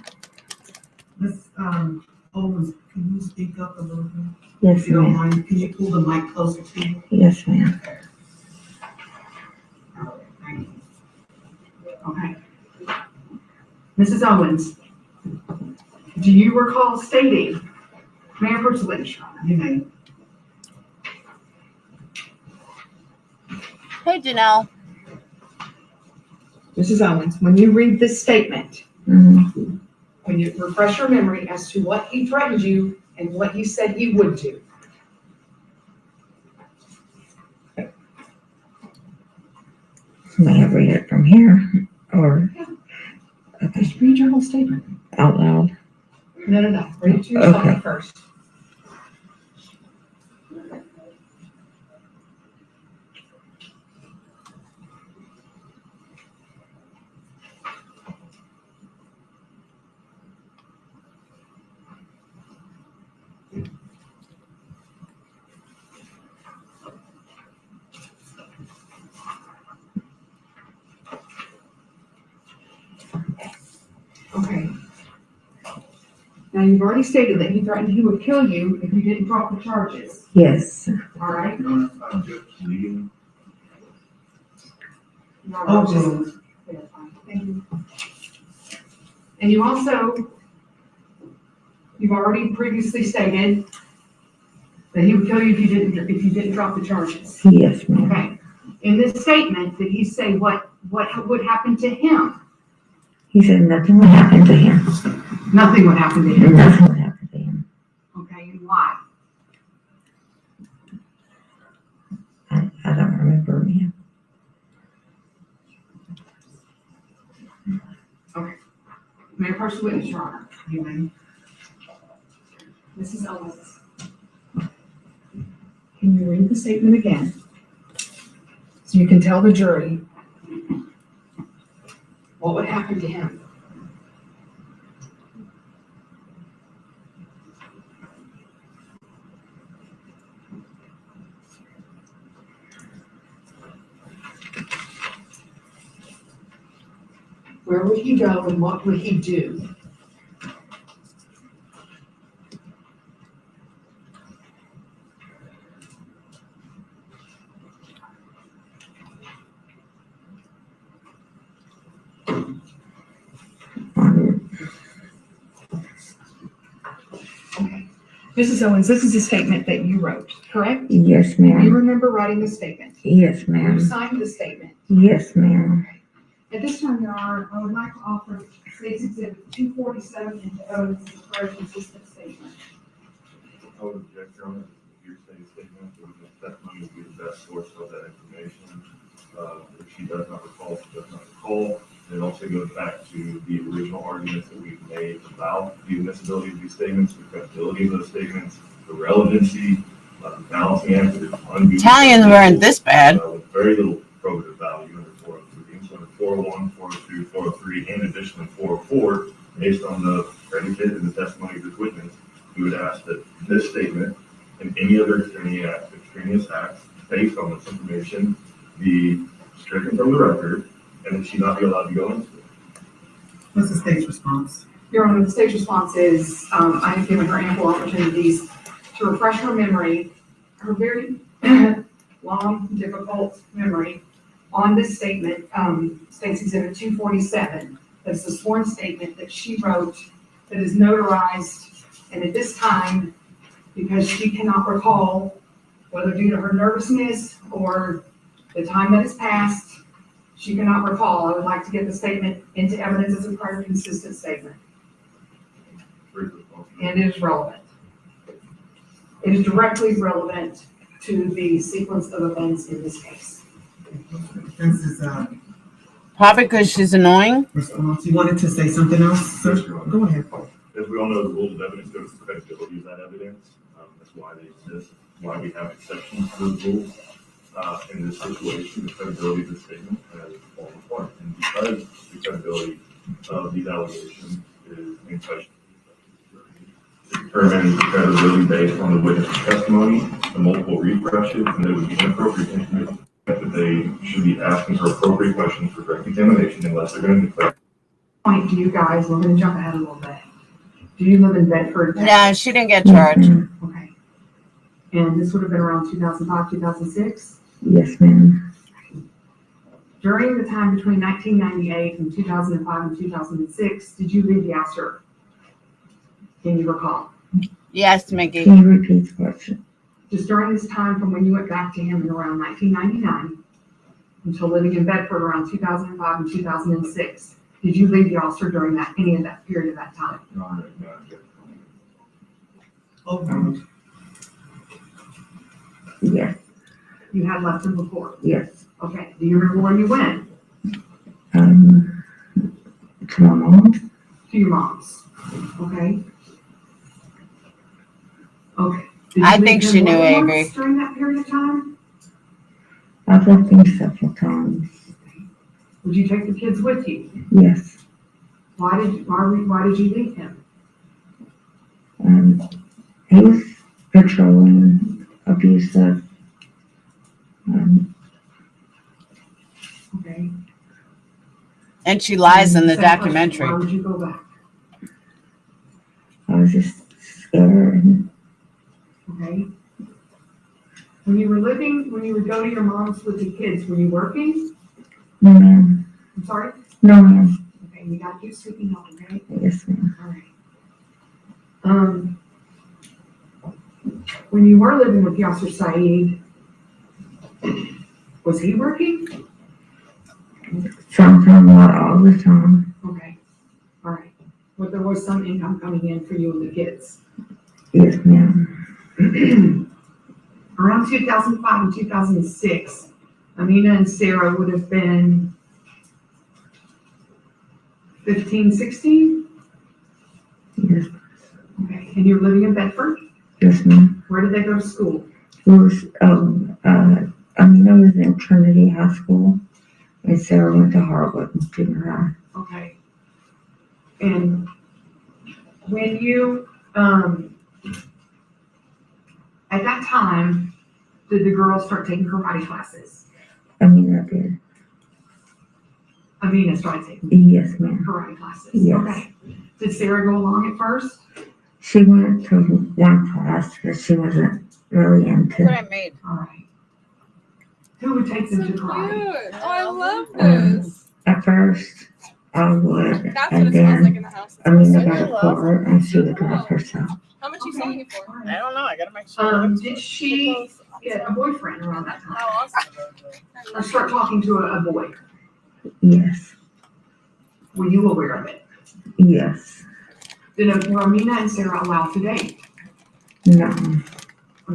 Ms. Owens, can you speak up a little bit? Yes, If you don't ma'am. mind, can you pull the mic closer to you? Yes, ma'am. Okay. Mrs. Owens, do you recall stating, may I approach the witness? You may. Hey, Janelle. Mrs. Owens, when you read this statement, Mm-hmm. when you refresh your memory as to what he threatened you and what he said he would do. May I read it from here or Just read your whole statement. out loud? No. Read it to yourself Okay. first. Okay. Now, you've already stated that he threatened he would kill you if you didn't drop the charges. Yes. All right? Oh, Thank you. And you've already previously stated that he would kill you if you didn't drop the charges. Yes, ma'am. Okay. In this statement, did he say what would happen to him? He said nothing would happen to him. Nothing would happen to him. Nothing would happen to him. Okay, and why? I don't remember, ma'am. Okay. Mayor Person Witness, Your Honor. You may. Mrs. Owens. Can you read the statement again? So you can tell the jury what would happen to him. Where would he go and what would he do? Mrs. Owens, this is a statement that you wrote, correct? Yes, You ma'am. remember writing the statement? Yes, You ma'am. signed the statement. Yes, ma'am. At this time, Your Honor, I would like to offer State's Exhibit 247 into evidence as a prior consistent statement. I would object, Your Honor, if you're saying statement, that testimony would be the best source of that information. If she does not recall, she does not recall. It also goes back to the original arguments that we've made about the admissibility of these statements, the credibility of those statements, the relevancy, the balancing act that is undue. Italians weren't this bad. With very little probative value under 403. So under 401, 402, 403, and additionally 404, based on the predicate and the testimony of this witness, we would ask that this statement and any other extraneous acts based on this information be stricken from the record and that she not be allowed to go into it. What's the state's response? Your Honor, the state's response is, I have given her ample opportunities to refresh her memory, her very long, difficult memory on this statement, State's Exhibit 247. That's the sworn statement that she wrote that is notarized, and at this time, because she cannot recall, whether due to her nervousness or the time that has passed, she cannot recall. I would like to get the statement into evidence as a prior consistent statement. And it is relevant. It is directly relevant to the sequence of events in this case. This is Probably because she's annoying. response. You wanted to say something else, sir? Go ahead. As we all know, the rules of evidence go to the credibility of that evidence. That's why they exist, why we have exceptions to those rules. In this situation, the credibility of the statement has fallen apart. And because the credibility of these allegations is in question, to determine the credibility based on the witness testimony, the multiple refreshes, and that it would be inappropriate information that they should be asking her appropriate questions for direct examination unless they're going to declare. Point, do you guys, we're going to jump ahead a little bit. Do you live in Bedford? No, she didn't get charged. Okay. And this would have been around 2005, 2006? Yes, ma'am. During the time between 1998 and 2005 and 2006, did you leave Yasser? Can you recall? Yes, Mickey. Can you repeat the question? Just during this time from when you went back to him in around 1999 until living in Bedford around 2005 and 2006, did you leave Yasser during any of that period of that time? Oh, Yes. You had left him before? Yes. Okay. Do you remember where you went? To my mom. To your mom's. Okay. Okay. Did I you think leave she him knew more than Avery. once during that period of time? I've left him several times. Would you take the kids with you? Yes. Why did you leave him? He was patrolling, abusive. Okay. And she lies in the Same question. documentary. Why would you go back? I was just scared. Okay. When you would go to your mom's with the kids, were you working? No, ma'am. I'm sorry? No, ma'am. Okay, you gotta keep speaking up, okay? Yes, ma'am. All right. When you were living with Yasser Syed, was he working? Sometimes, not all the time. Okay. All right. But there was some income coming in for you and the kids. Yes, ma'am. Around 2005 and 2006, Amina and Sarah would have been 15, 16? Yes. Okay. And you're living in Bedford? Yes, ma'am. Where did they go to school? It was, Amina was in Trinity High School, and Sarah went to Harvard Junior High. Okay. And when you, at that time, did the girls start taking karate classes? Amina did. Amina started taking Yes, ma'am. karate classes? Yes. Okay. Did Sarah go along at first? She went to one class, but she wasn't really into. That's what I made. All right. Who would take them to karate? Cute. Oh, I love this. At first, I would, That's what and it smells like in then the house. Amina got a car and she would drive herself. How much are you selling it for? I don't know. I gotta make sure. Did she get a boyfriend around that time? How awesome. Or start talking to a boy? Yes, Were you aware of it? yes, Were Amina and Sarah allowed to date? no, I'm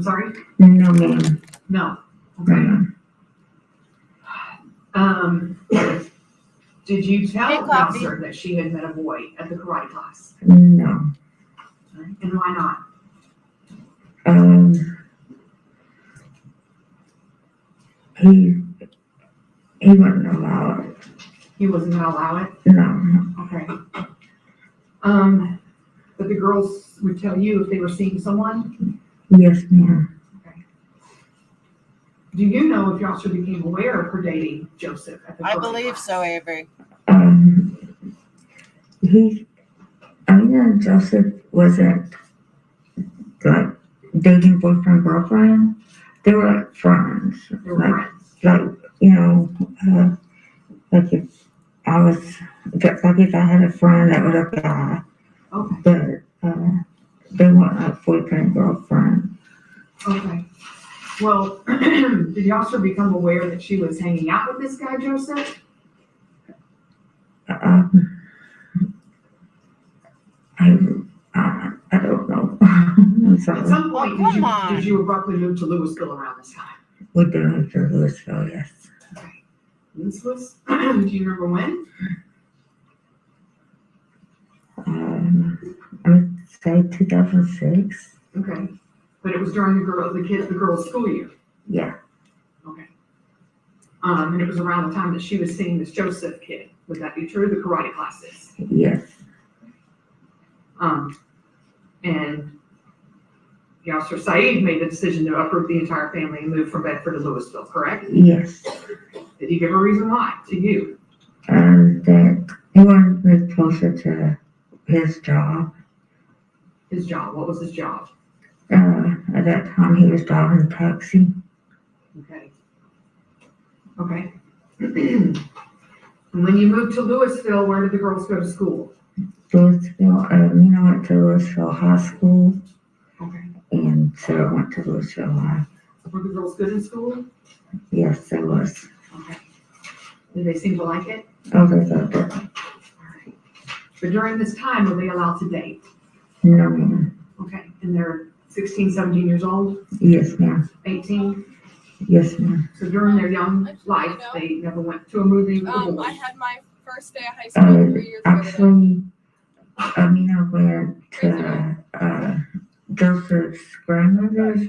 sorry? no, ma'am. No. No, Okay. ma'am. Did you tell Hey, coffee. Yasser that she had met a boy at the karate class? No. And why not? He wouldn't allow it. He wasn't gonna allow it? No. Okay. But the girls would tell you if they were seeing someone? Yes, ma'am. Do you know if Yasser became aware of her dating Joseph at the I karate believe class? so, Avery. Amina and Joseph wasn't like dating boyfriend, girlfriend. They were like friends. They were friends. Like if I was, like if I had a friend that was a guy, Okay. but they weren't like boyfriend, girlfriend. Okay. Well, did Yasser become aware that she was hanging out with this guy, Joseph? I don't know. I'm sorry. At some point, Oh, come on. did you abruptly move to Louisville around this time? We did move to Louisville, yes. Okay. This was, do you remember when? I would say 2006. Okay. But it was during the girls' school year? Yeah. Okay. And it was around the time that she was seeing this Joseph kid. Would that be true? The karate classes? Yes. And Yasser Syed made the decision to uproot the entire family and move from Bedford to Louisville, correct? Yes. Did he give a reason why to you? That he wanted to move closer to his job. His job, what was his job? At that time, he was driving a taxi. Okay. Okay. And when you moved to Louisville, where did the girls go to school? Louisville, Mina went to Louisville High School. Okay. And Sarah went to Louisville High. Were the girls good in school? Yes, they was. Okay. Did they seem to like it? Oh, they loved it. All right. But during this time, were they allowed to date? No, ma'am. Okay. And they're 16, 17 years old? Yes, ma'am. 18? Yes, ma'am. So during their young life, they never went to a movie with a boy? I had my first day of high school 3 years ago. Actually, Amina went to Joseph's grandmother's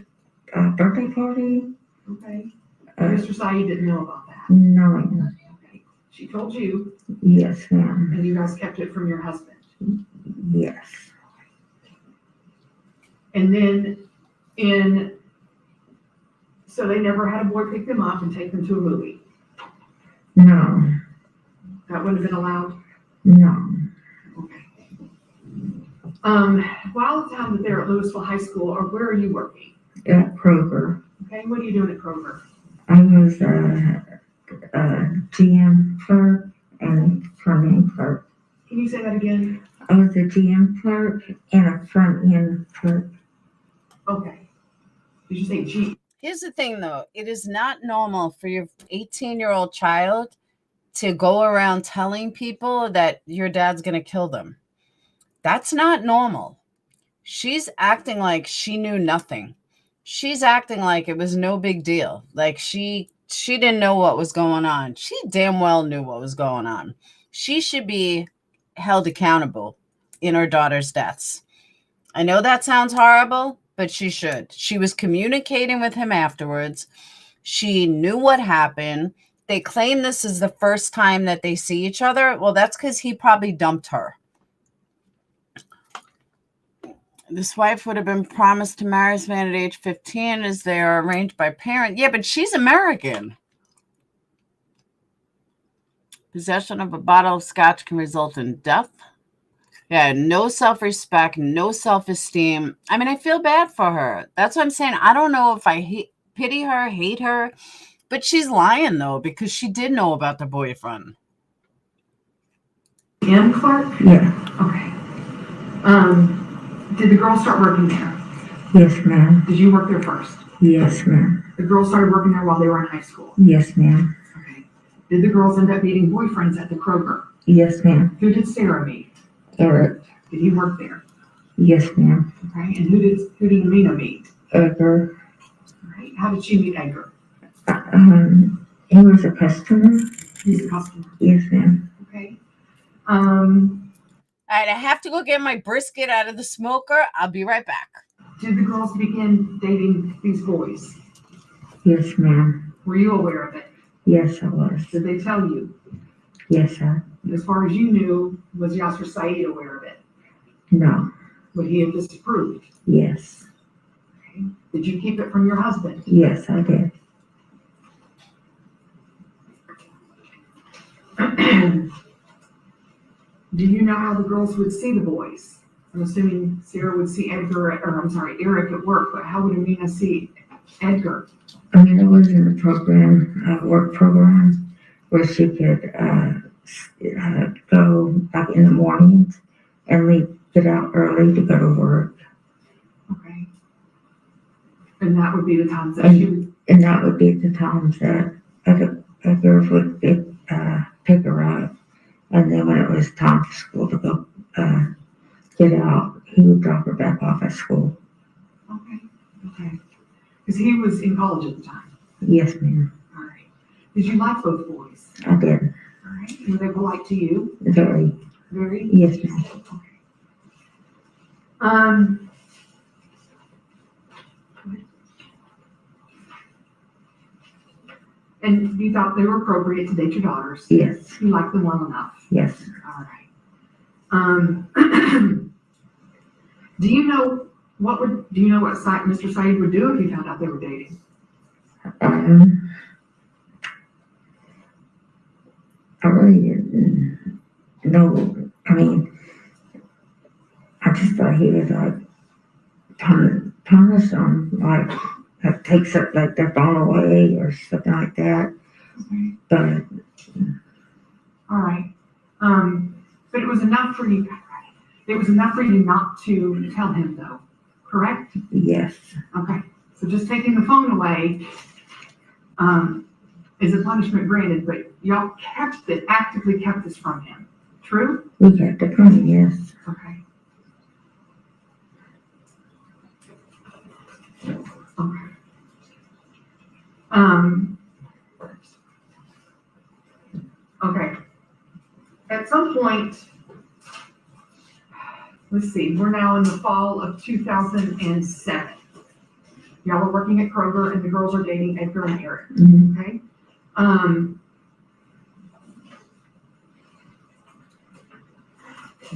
birthday party. Okay. Mr. Syed didn't know about that? No, ma'am. Okay. She told you? Yes, ma'am. And you guys kept it from your husband? Yes. And then so they never had a boy pick them up and take them to a movie? No. That wouldn't have been allowed? No. Okay. While the time that they're at Louisville High School, or where are you working? At Kroger. Okay, what are you doing at Kroger? I was a GM clerk and front end clerk. Can you say that again? I was a GM clerk and a front end clerk. Okay. Did you say G? Here's the thing, though. It is not normal for your 18-year-old child to go around telling people that your dad's going to kill them. That's not normal. She's acting like she knew nothing. She's acting like it was no big deal. Like she didn't know what was going on. She damn well knew what was going on. She should be held accountable in her daughter's deaths. I know that sounds horrible, but she should. She was communicating with him afterwards. She knew what happened. They claim this is the first time that they see each other. Well, that's because he probably dumped her. This wife would have been promised to marry this man at age 15 as they are arranged by parents. Yeah, but she's American. Possession of a bottle of scotch can result in death. Yeah, no self-respect, no self-esteem. I mean, I feel bad for her. That's what I'm saying. I don't know if I pity her, hate her, but she's lying, though, because she did know about the boyfriend. GM clerk? Yeah. Okay. Did the girl start working there? Yes, ma'am. Did you work there first? Yes, ma'am. The girls started working there while they were in high school? Yes, ma'am. Okay. Did the girls end up meeting boyfriends at the Kroger? Yes, ma'am. Who did Sarah meet? Eric. Did he work there? Yes, ma'am. Okay. And who did Amina meet? Edgar. All right. How did she meet Edgar? He was a customer. He's a customer. Yes, ma'am. Okay. All right, I have to go get my brisket out of the smoker. I'll be right back. Did the girls begin dating these boys? Yes, ma'am. Were you aware of it? Yes, I was. Did they tell you? Yes, sir. As far as you knew, was Yasser Syed aware of it? No. Would he have disapproved? Yes. Okay. Did you keep it from your husband? Yes, I did. Do you know how the girls would see the boys? I'm assuming Sarah would see Eric at work, but how would Amina see Edgar? Amina was in a program, a work program, where she could go like in the mornings and get out early to go to work. Okay. And that would be the times that she would. And that would be the times that Edgar would pick her up. And then when it was time for school to go get out, he would drop her back off at school. Okay. Because he was in college at the time. Yes, ma'am. All right. Did you like both boys? I did. All right. Were they polite to you? Very. Very? Yes, ma'am. Okay. And you thought they were appropriate to date your daughters? Yes. You liked them well enough? Yes. All right. Do you know what Mr. Syed would do if he found out they were dating? I really didn't know. I mean, I just thought he was like punish them, like takes up like their phone away or something like that. Okay. But all right. But it was enough for you. It was enough for you not to tell him, though, correct? Yes. Okay. So just taking the phone away is a punishment granted, but y'all actively kept this from him. True? We kept it from him, yes. Okay. Okay. At some point, let's see, we're now in the fall of 2007. Y'all are working at Kroger and the girls are dating Edgar and Eric. Mm-hmm. Okay.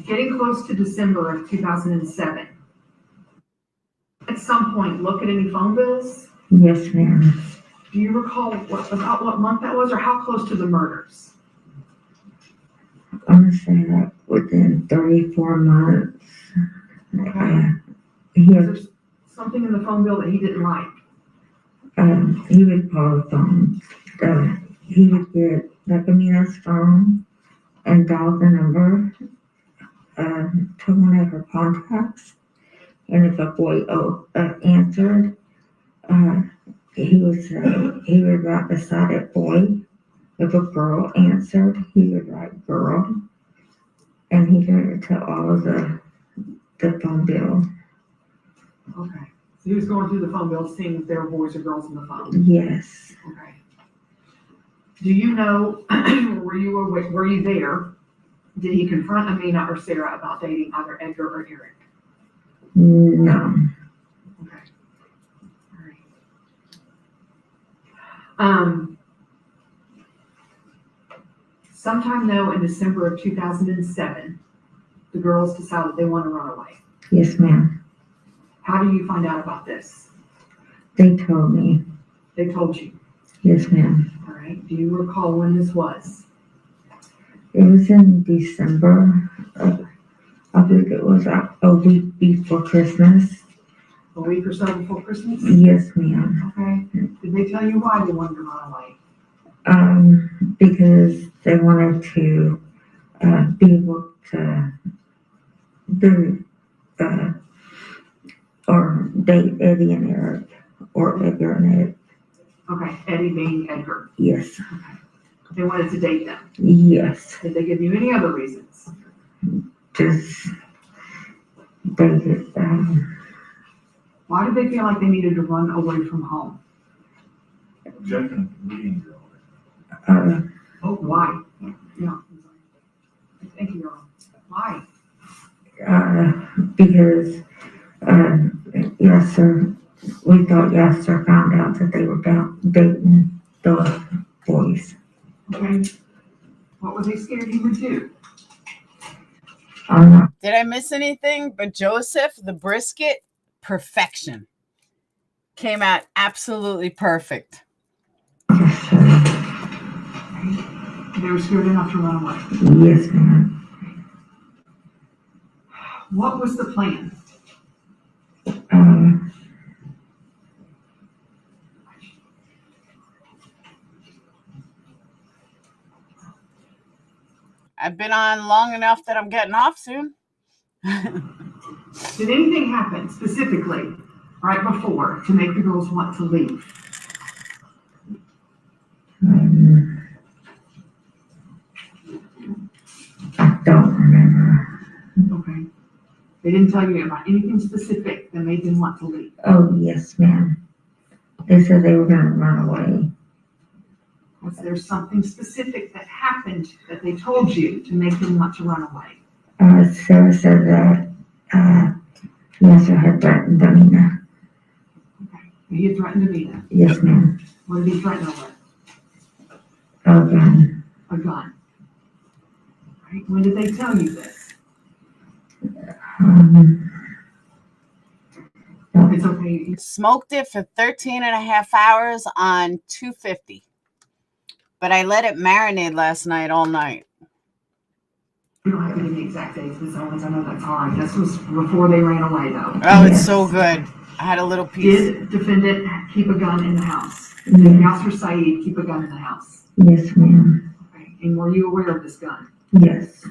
Getting close to December of 2007. At some point, look at any phone bills. Yes, ma'am. Do you recall about what month that was or how close to the murders? I'm gonna say like within 34 months. Was there something in the phone bill that he didn't like? He would call the phone. He would get Amina's phone and dial the number to one of her contacts. And if a boy answered, he would say, he would write beside it boy. If a girl answered, he would write girl. And he did it to all of the phone bill. Okay. So he was going through the phone bill, seeing if there were boys or girls on the phone. Yes. Okay. Do you know, were you there? Did he confront Amina or Sarah about dating either Edgar or Eric? No. Okay. All right. Sometime though in December of 2007, the girls decided they want to run away. Yes, ma'am. How do you find out about this? They told me. They told you? Yes, ma'am. All right. Do you recall when this was? It was in December. I believe it was a week before Christmas. A week or so before Christmas? Yes, ma'am. Okay. Did they tell you why they wanted to run away? Because they wanted to be able to do or date Eddie and Eric, or Edgar and Ed. Okay, Eddie being Edgar. Yes. Okay. They wanted to date them. Yes. Did they give you any other reasons? Just they just Why did they feel like they needed to run away from home? Objection to leading girl. Oh, why? Yeah. Thank you, Earl. Why? Because Yasser, we thought Yasser found out that they were dating the boys. Okay. What were they scared he would do? Did I miss anything? But Joseph, the brisket, perfection. Came out absolutely perfect. They were scared enough to run away. Yes, ma'am. What was the plan? I've been on long enough that I'm getting off soon. Did anything happen specifically right before to make the girls want to leave? I don't remember. Okay. They didn't tell you about anything specific that made them want to leave? Oh, yes, ma'am. They said they were going to run away. Was there something specific that happened that they told you to make them want to run away? Sarah said that Yasser had threatened Amina. Okay. He had threatened Amina? Yes, ma'am. What did he threaten her with? A gun. A gun. Right. When did they tell you this? It's okay. Smoked it for 13 and a half hours on 250. But I let it marinate last night all night. You don't have to give me exact dates, Miss Owens. I know that's hard. This was before they ran away, though. Oh, it's so good. I had a little piece. Did defendant keep a gun in the house? Yes. Did Yasser Syed keep a gun in the house? Yes, ma'am. Okay. And were you aware of this gun? Yes.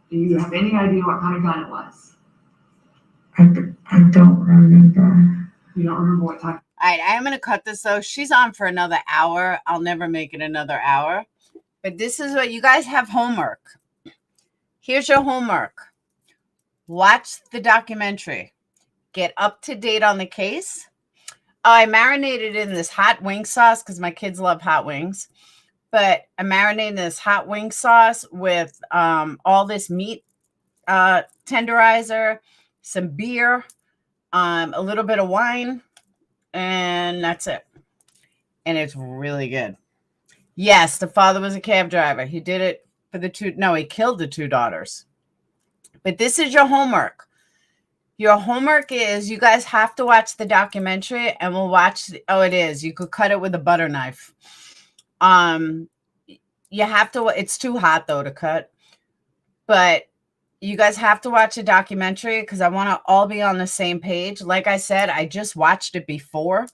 Do you have any idea what kind of gun it was? I don't remember. You don't remember what type? All right, I'm going to cut this, though. She's on for another hour. I'll never make it another hour. But this is what you guys have homework. Here's your homework. Watch the documentary. Get up to date on the case. I marinated in this hot wing sauce because my kids love hot wings. But I marinated in this hot wing sauce with all this meat tenderizer, some beer, a little bit of wine, and that's it. And it's really good. Yes, the father was a cab driver. He did it for the two. No, he killed the two daughters. But this is your homework. Your homework is you guys have to watch the documentary, and we'll watch. Oh, it is. You could cut it with a butter knife. You have to. It's too hot though to cut. But You guys have to watch a documentary because I want to all be on the same page. Like I said, I just watched it before.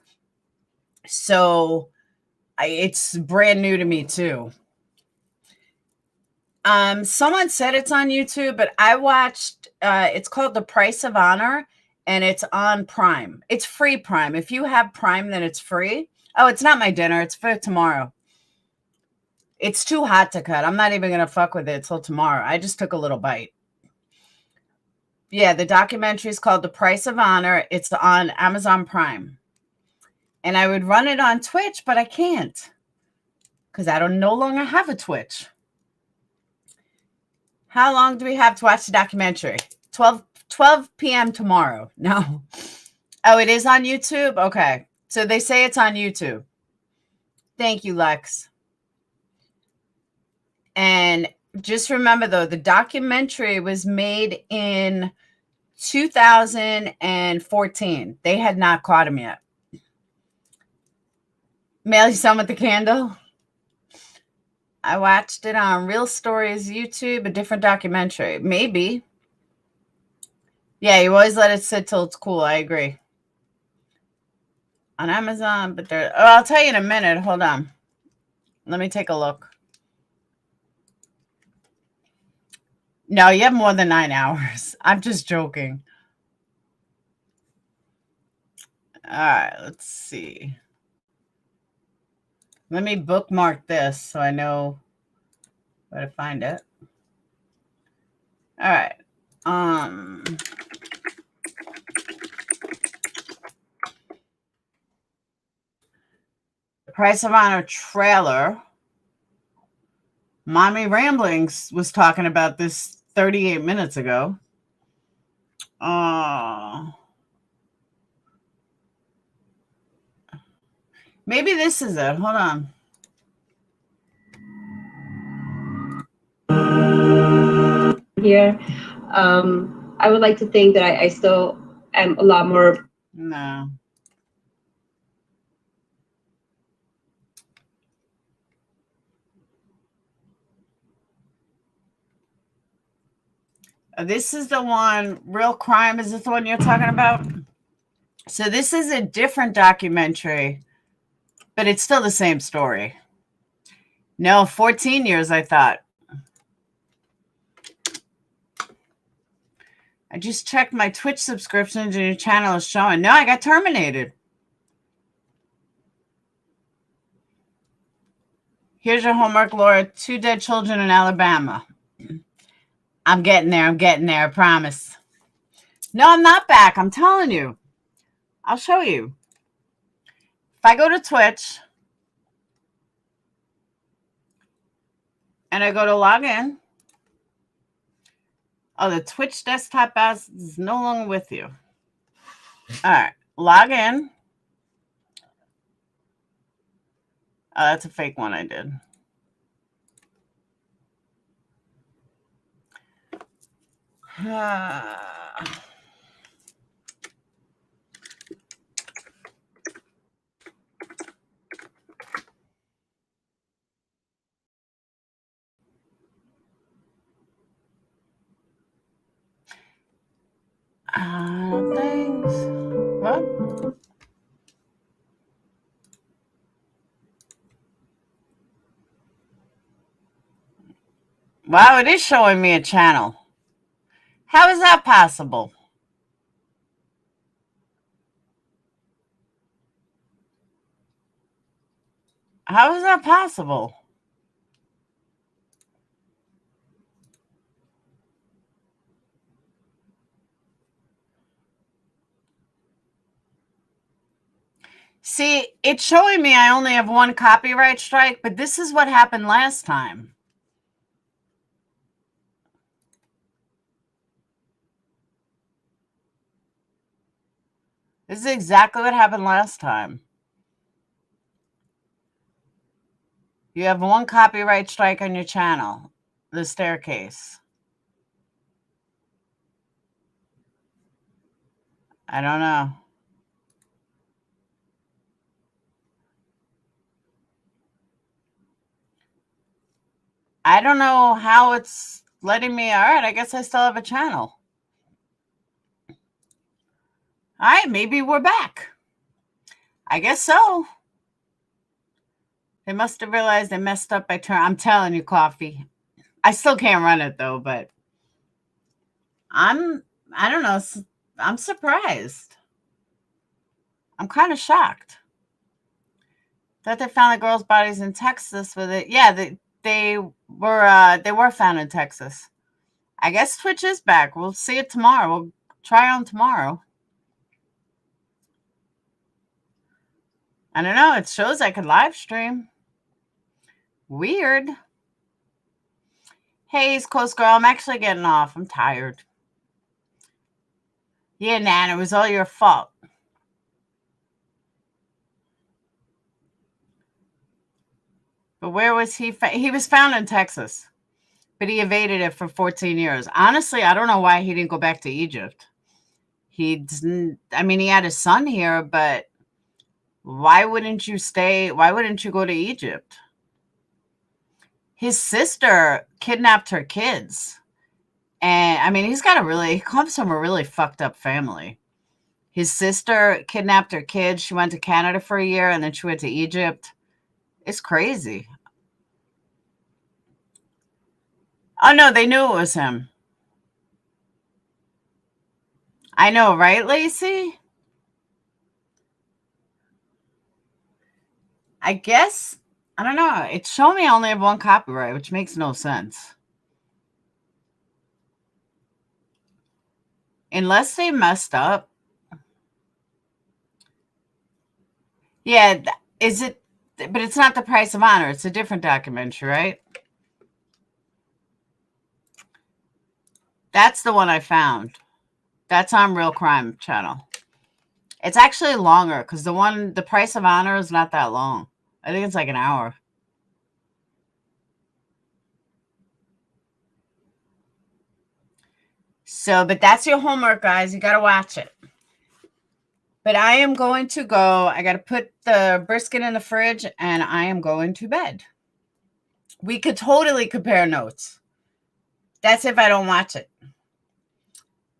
So it's brand new to me too. Someone said it's on YouTube, but I watched, it's called The Price of Honor, and it's on Prime. It's free Prime. If you have Prime, then it's free. Oh, it's not my dinner. It's for tomorrow. It's too hot to cut. I'm not even going to fuck with it till tomorrow. I just took a little bite. Yeah, the documentary is called The Price of Honor. It's on Amazon Prime. And I would run it on Twitch, but I can't because I don't no longer have a Twitch. How long do we have to watch the documentary? 12 p.m. tomorrow. No. Oh, it is on YouTube? Okay. So they say it's on YouTube. Thank you, Lex. And just remember, though, the documentary was made in 2014. They had not caught him yet. Mail you some with the candle? I watched it on Real Stories YouTube, a different documentary. Maybe. Yeah, you always let it sit till it's cool. I agree. On Amazon, but there. Oh, I'll tell you in a minute. Hold on. Let me take a look. No, you have more than 9 hours. I'm just joking. All right, let's see. Let me bookmark this so I know where to find it. All right. Price of Honor trailer. Mommy Ramblings was talking about this 38 minutes ago. Maybe this is it. Hold on. Here, I would like to think that I still am a lot more. No. This is the one, Real Crime. Is this the one you're talking about? So this is a different documentary, but it's still the same story. No, 14 years, I thought. I just checked my Twitch subscriptions and your channel is showing. No, I got terminated. Here's your homework, Laura. 2 dead children in Alabama. I'm getting there. I'm getting there. I promise. No, I'm not back. I'm telling you. I'll show you. If I go to Twitch and I go to log in, oh, the Twitch desktop app is no longer with you. All right. Log in. Oh, that's a fake one I did. Thanks. What? Wow, it is showing me a channel. How is that possible? How is that possible? See, it's showing me I only have 1 copyright strike, but this is what happened last time. This is exactly what happened last time. You have 1 copyright strike on your channel, The Staircase. I don't know. I don't know how it's letting me. All right, I guess I still have a channel. All right, maybe we're back. I guess so. They must have realized they messed up by turn. I'm telling you, Coffee. I still can't run it though, but I don't know. I'm surprised. I'm kind of shocked. Thought they found the girls' bodies in Texas with it. Yeah, they were found in Texas. I guess Twitch is back. We'll see it tomorrow. We'll try on tomorrow. I don't know. It shows I could live stream. Weird. Hey, East Coast girl. I'm actually getting off. I'm tired. Yeah, Nan, it was all your fault. But where was he? He was found in Texas, but he evaded it for 14 years. Honestly, I don't know why he didn't go back to Egypt. He had his son here, but why wouldn't you stay? Why wouldn't you go to Egypt? His sister kidnapped her kids. And he comes from a really fucked up family. His sister kidnapped her kids. She went to Canada for a year and then she went to Egypt. It's crazy. Oh, no, they knew it was him. I know, right, Lacey? I guess, I don't know. It's showing me I only have one copyright, which makes no sense. Unless they messed up. Yeah, is it? But it's not The Price of Honor. It's a different documentary, right? That's the one I found. That's on Real Crime Channel. It's actually longer because The Price of Honor is not that long. I think it's like an hour. So, but that's your homework, guys. You got to watch it. But I am going to go. I got to put the brisket in the fridge and I am going to bed. We could totally compare notes. That's if I don't watch it.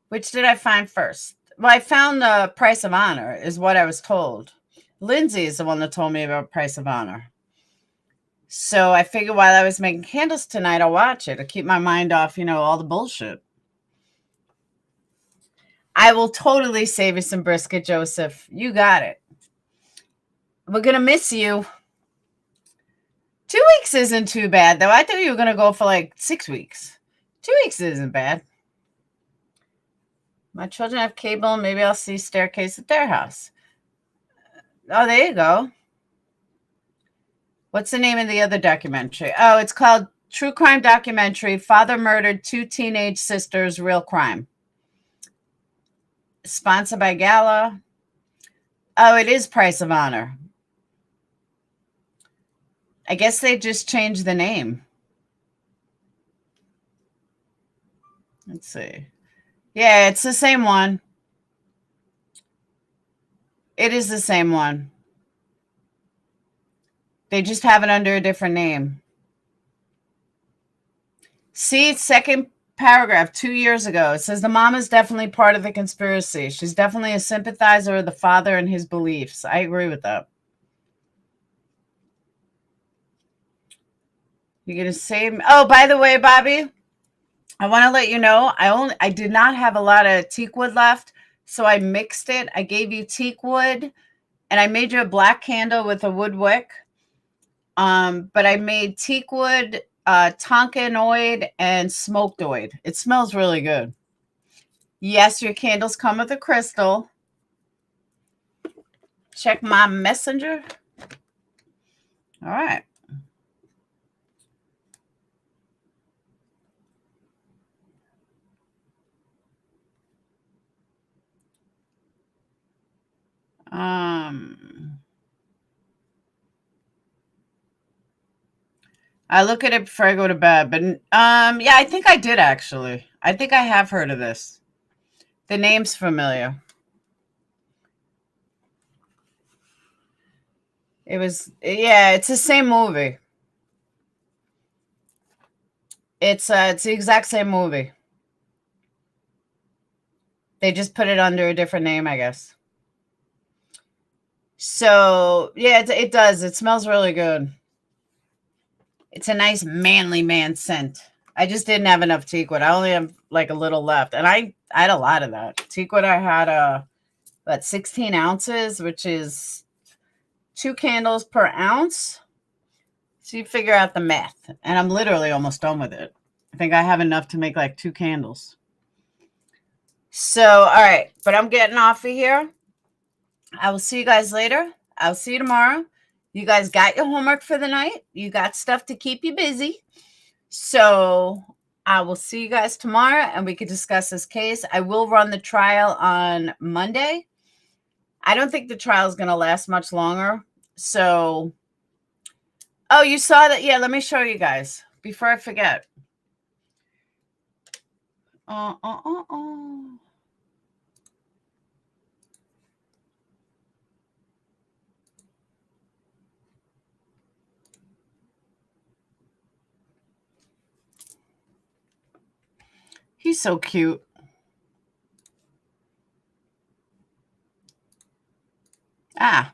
Which did I find first? Well, I found The Price of Honor is what I was told. Lindsay is the one that told me about Price of Honor. So I figured while I was making candles tonight, I'll watch it to keep my mind off, all the bullshit. I will totally save you some brisket, Joseph. You got it. We're going to miss you. 2 weeks isn't too bad, though. I thought you were going to go for like 6 weeks. 2 weeks isn't bad. My children have cable. Maybe I'll see Staircase at their house. Oh, there you go. What's the name of the other documentary? Oh, it's called True Crime Documentary. Father Murdered 2 Teenage Sisters, Real Crime. Sponsored by Gala. Oh, it is Price of Honor. I guess they just changed the name. Let's see. Yeah, it's the same one. It is the same one. They just have it under a different name. See, second paragraph, 2 years ago. It says the mom is definitely part of the conspiracy. She's definitely a sympathizer of the father and his beliefs. I agree with that. You're going to save me. Oh, by the way, Bobby, I want to let you know, I did not have a lot of teak wood left, so I mixed it. I gave you teak wood, and I made you a black candle with a wood wick. But I made teak wood, Tonkinoid, and smoked oid. It smells really good. Yes, your candles come with a crystal. Check my messenger. All right. I look at it before I go to bed, but yeah, I think I did actually. I think I have heard of this. The name's familiar. It's the same movie. It's the exact same movie. They just put it under a different name, I guess. So, yeah, it does. It smells really good. It's a nice manly man scent. I just didn't have enough teakwood. I only have like a little left. And I had a lot of that. Teakwood, I had about 16 ounces, which is 2 candles per ounce. So you figure out the math. And I'm literally almost done with it. I think I have enough to make like 2 candles. So, all right. But I'm getting off of here. I will see you guys later. I'll see you tomorrow. You guys got your homework for the night. You got stuff to keep you busy. So I will see you guys tomorrow and we can discuss this case. I will run the trial on Monday. I don't think the trial is going to last much longer. So, oh, you saw that? Yeah, let me show you guys before I forget. He's so cute. Ah.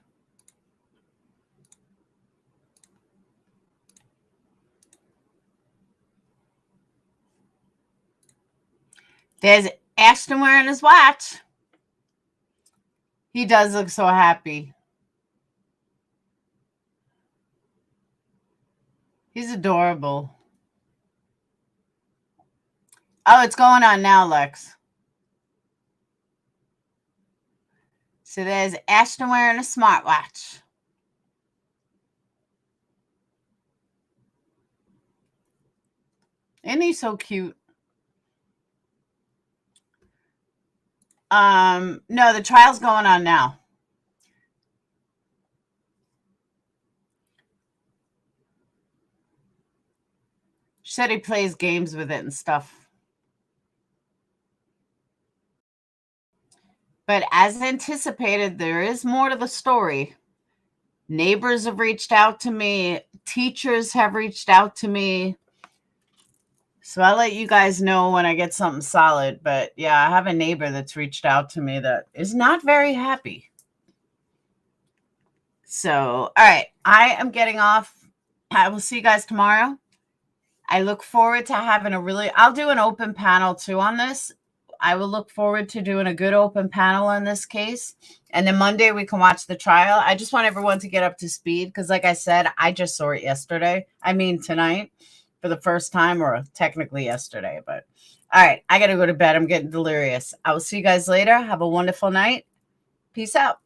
There's Ashton wearing his watch. He does look so happy. He's adorable. Oh, it's going on now, Lex. So there's Ashton wearing a smartwatch. Isn't he so cute? No, the trial's going on now. She said he plays games with it and stuff. But as anticipated, there is more to the story. Neighbors have reached out to me. Teachers have reached out to me. So I'll let you guys know when I get something solid. But yeah, I have a neighbor that's reached out to me that is not very happy. So, all right, I am getting off. I will see you guys tomorrow. I look forward to having I'll do an open panel too on this. I will look forward to doing a good open panel on this case. And then Monday we can watch the trial. I just want everyone to get up to speed because like I said, I just saw it yesterday. I mean, tonight for the first time, or technically yesterday. But all right, I got to go to bed. I'm getting delirious. I will see you guys later. Have a wonderful night. Peace out.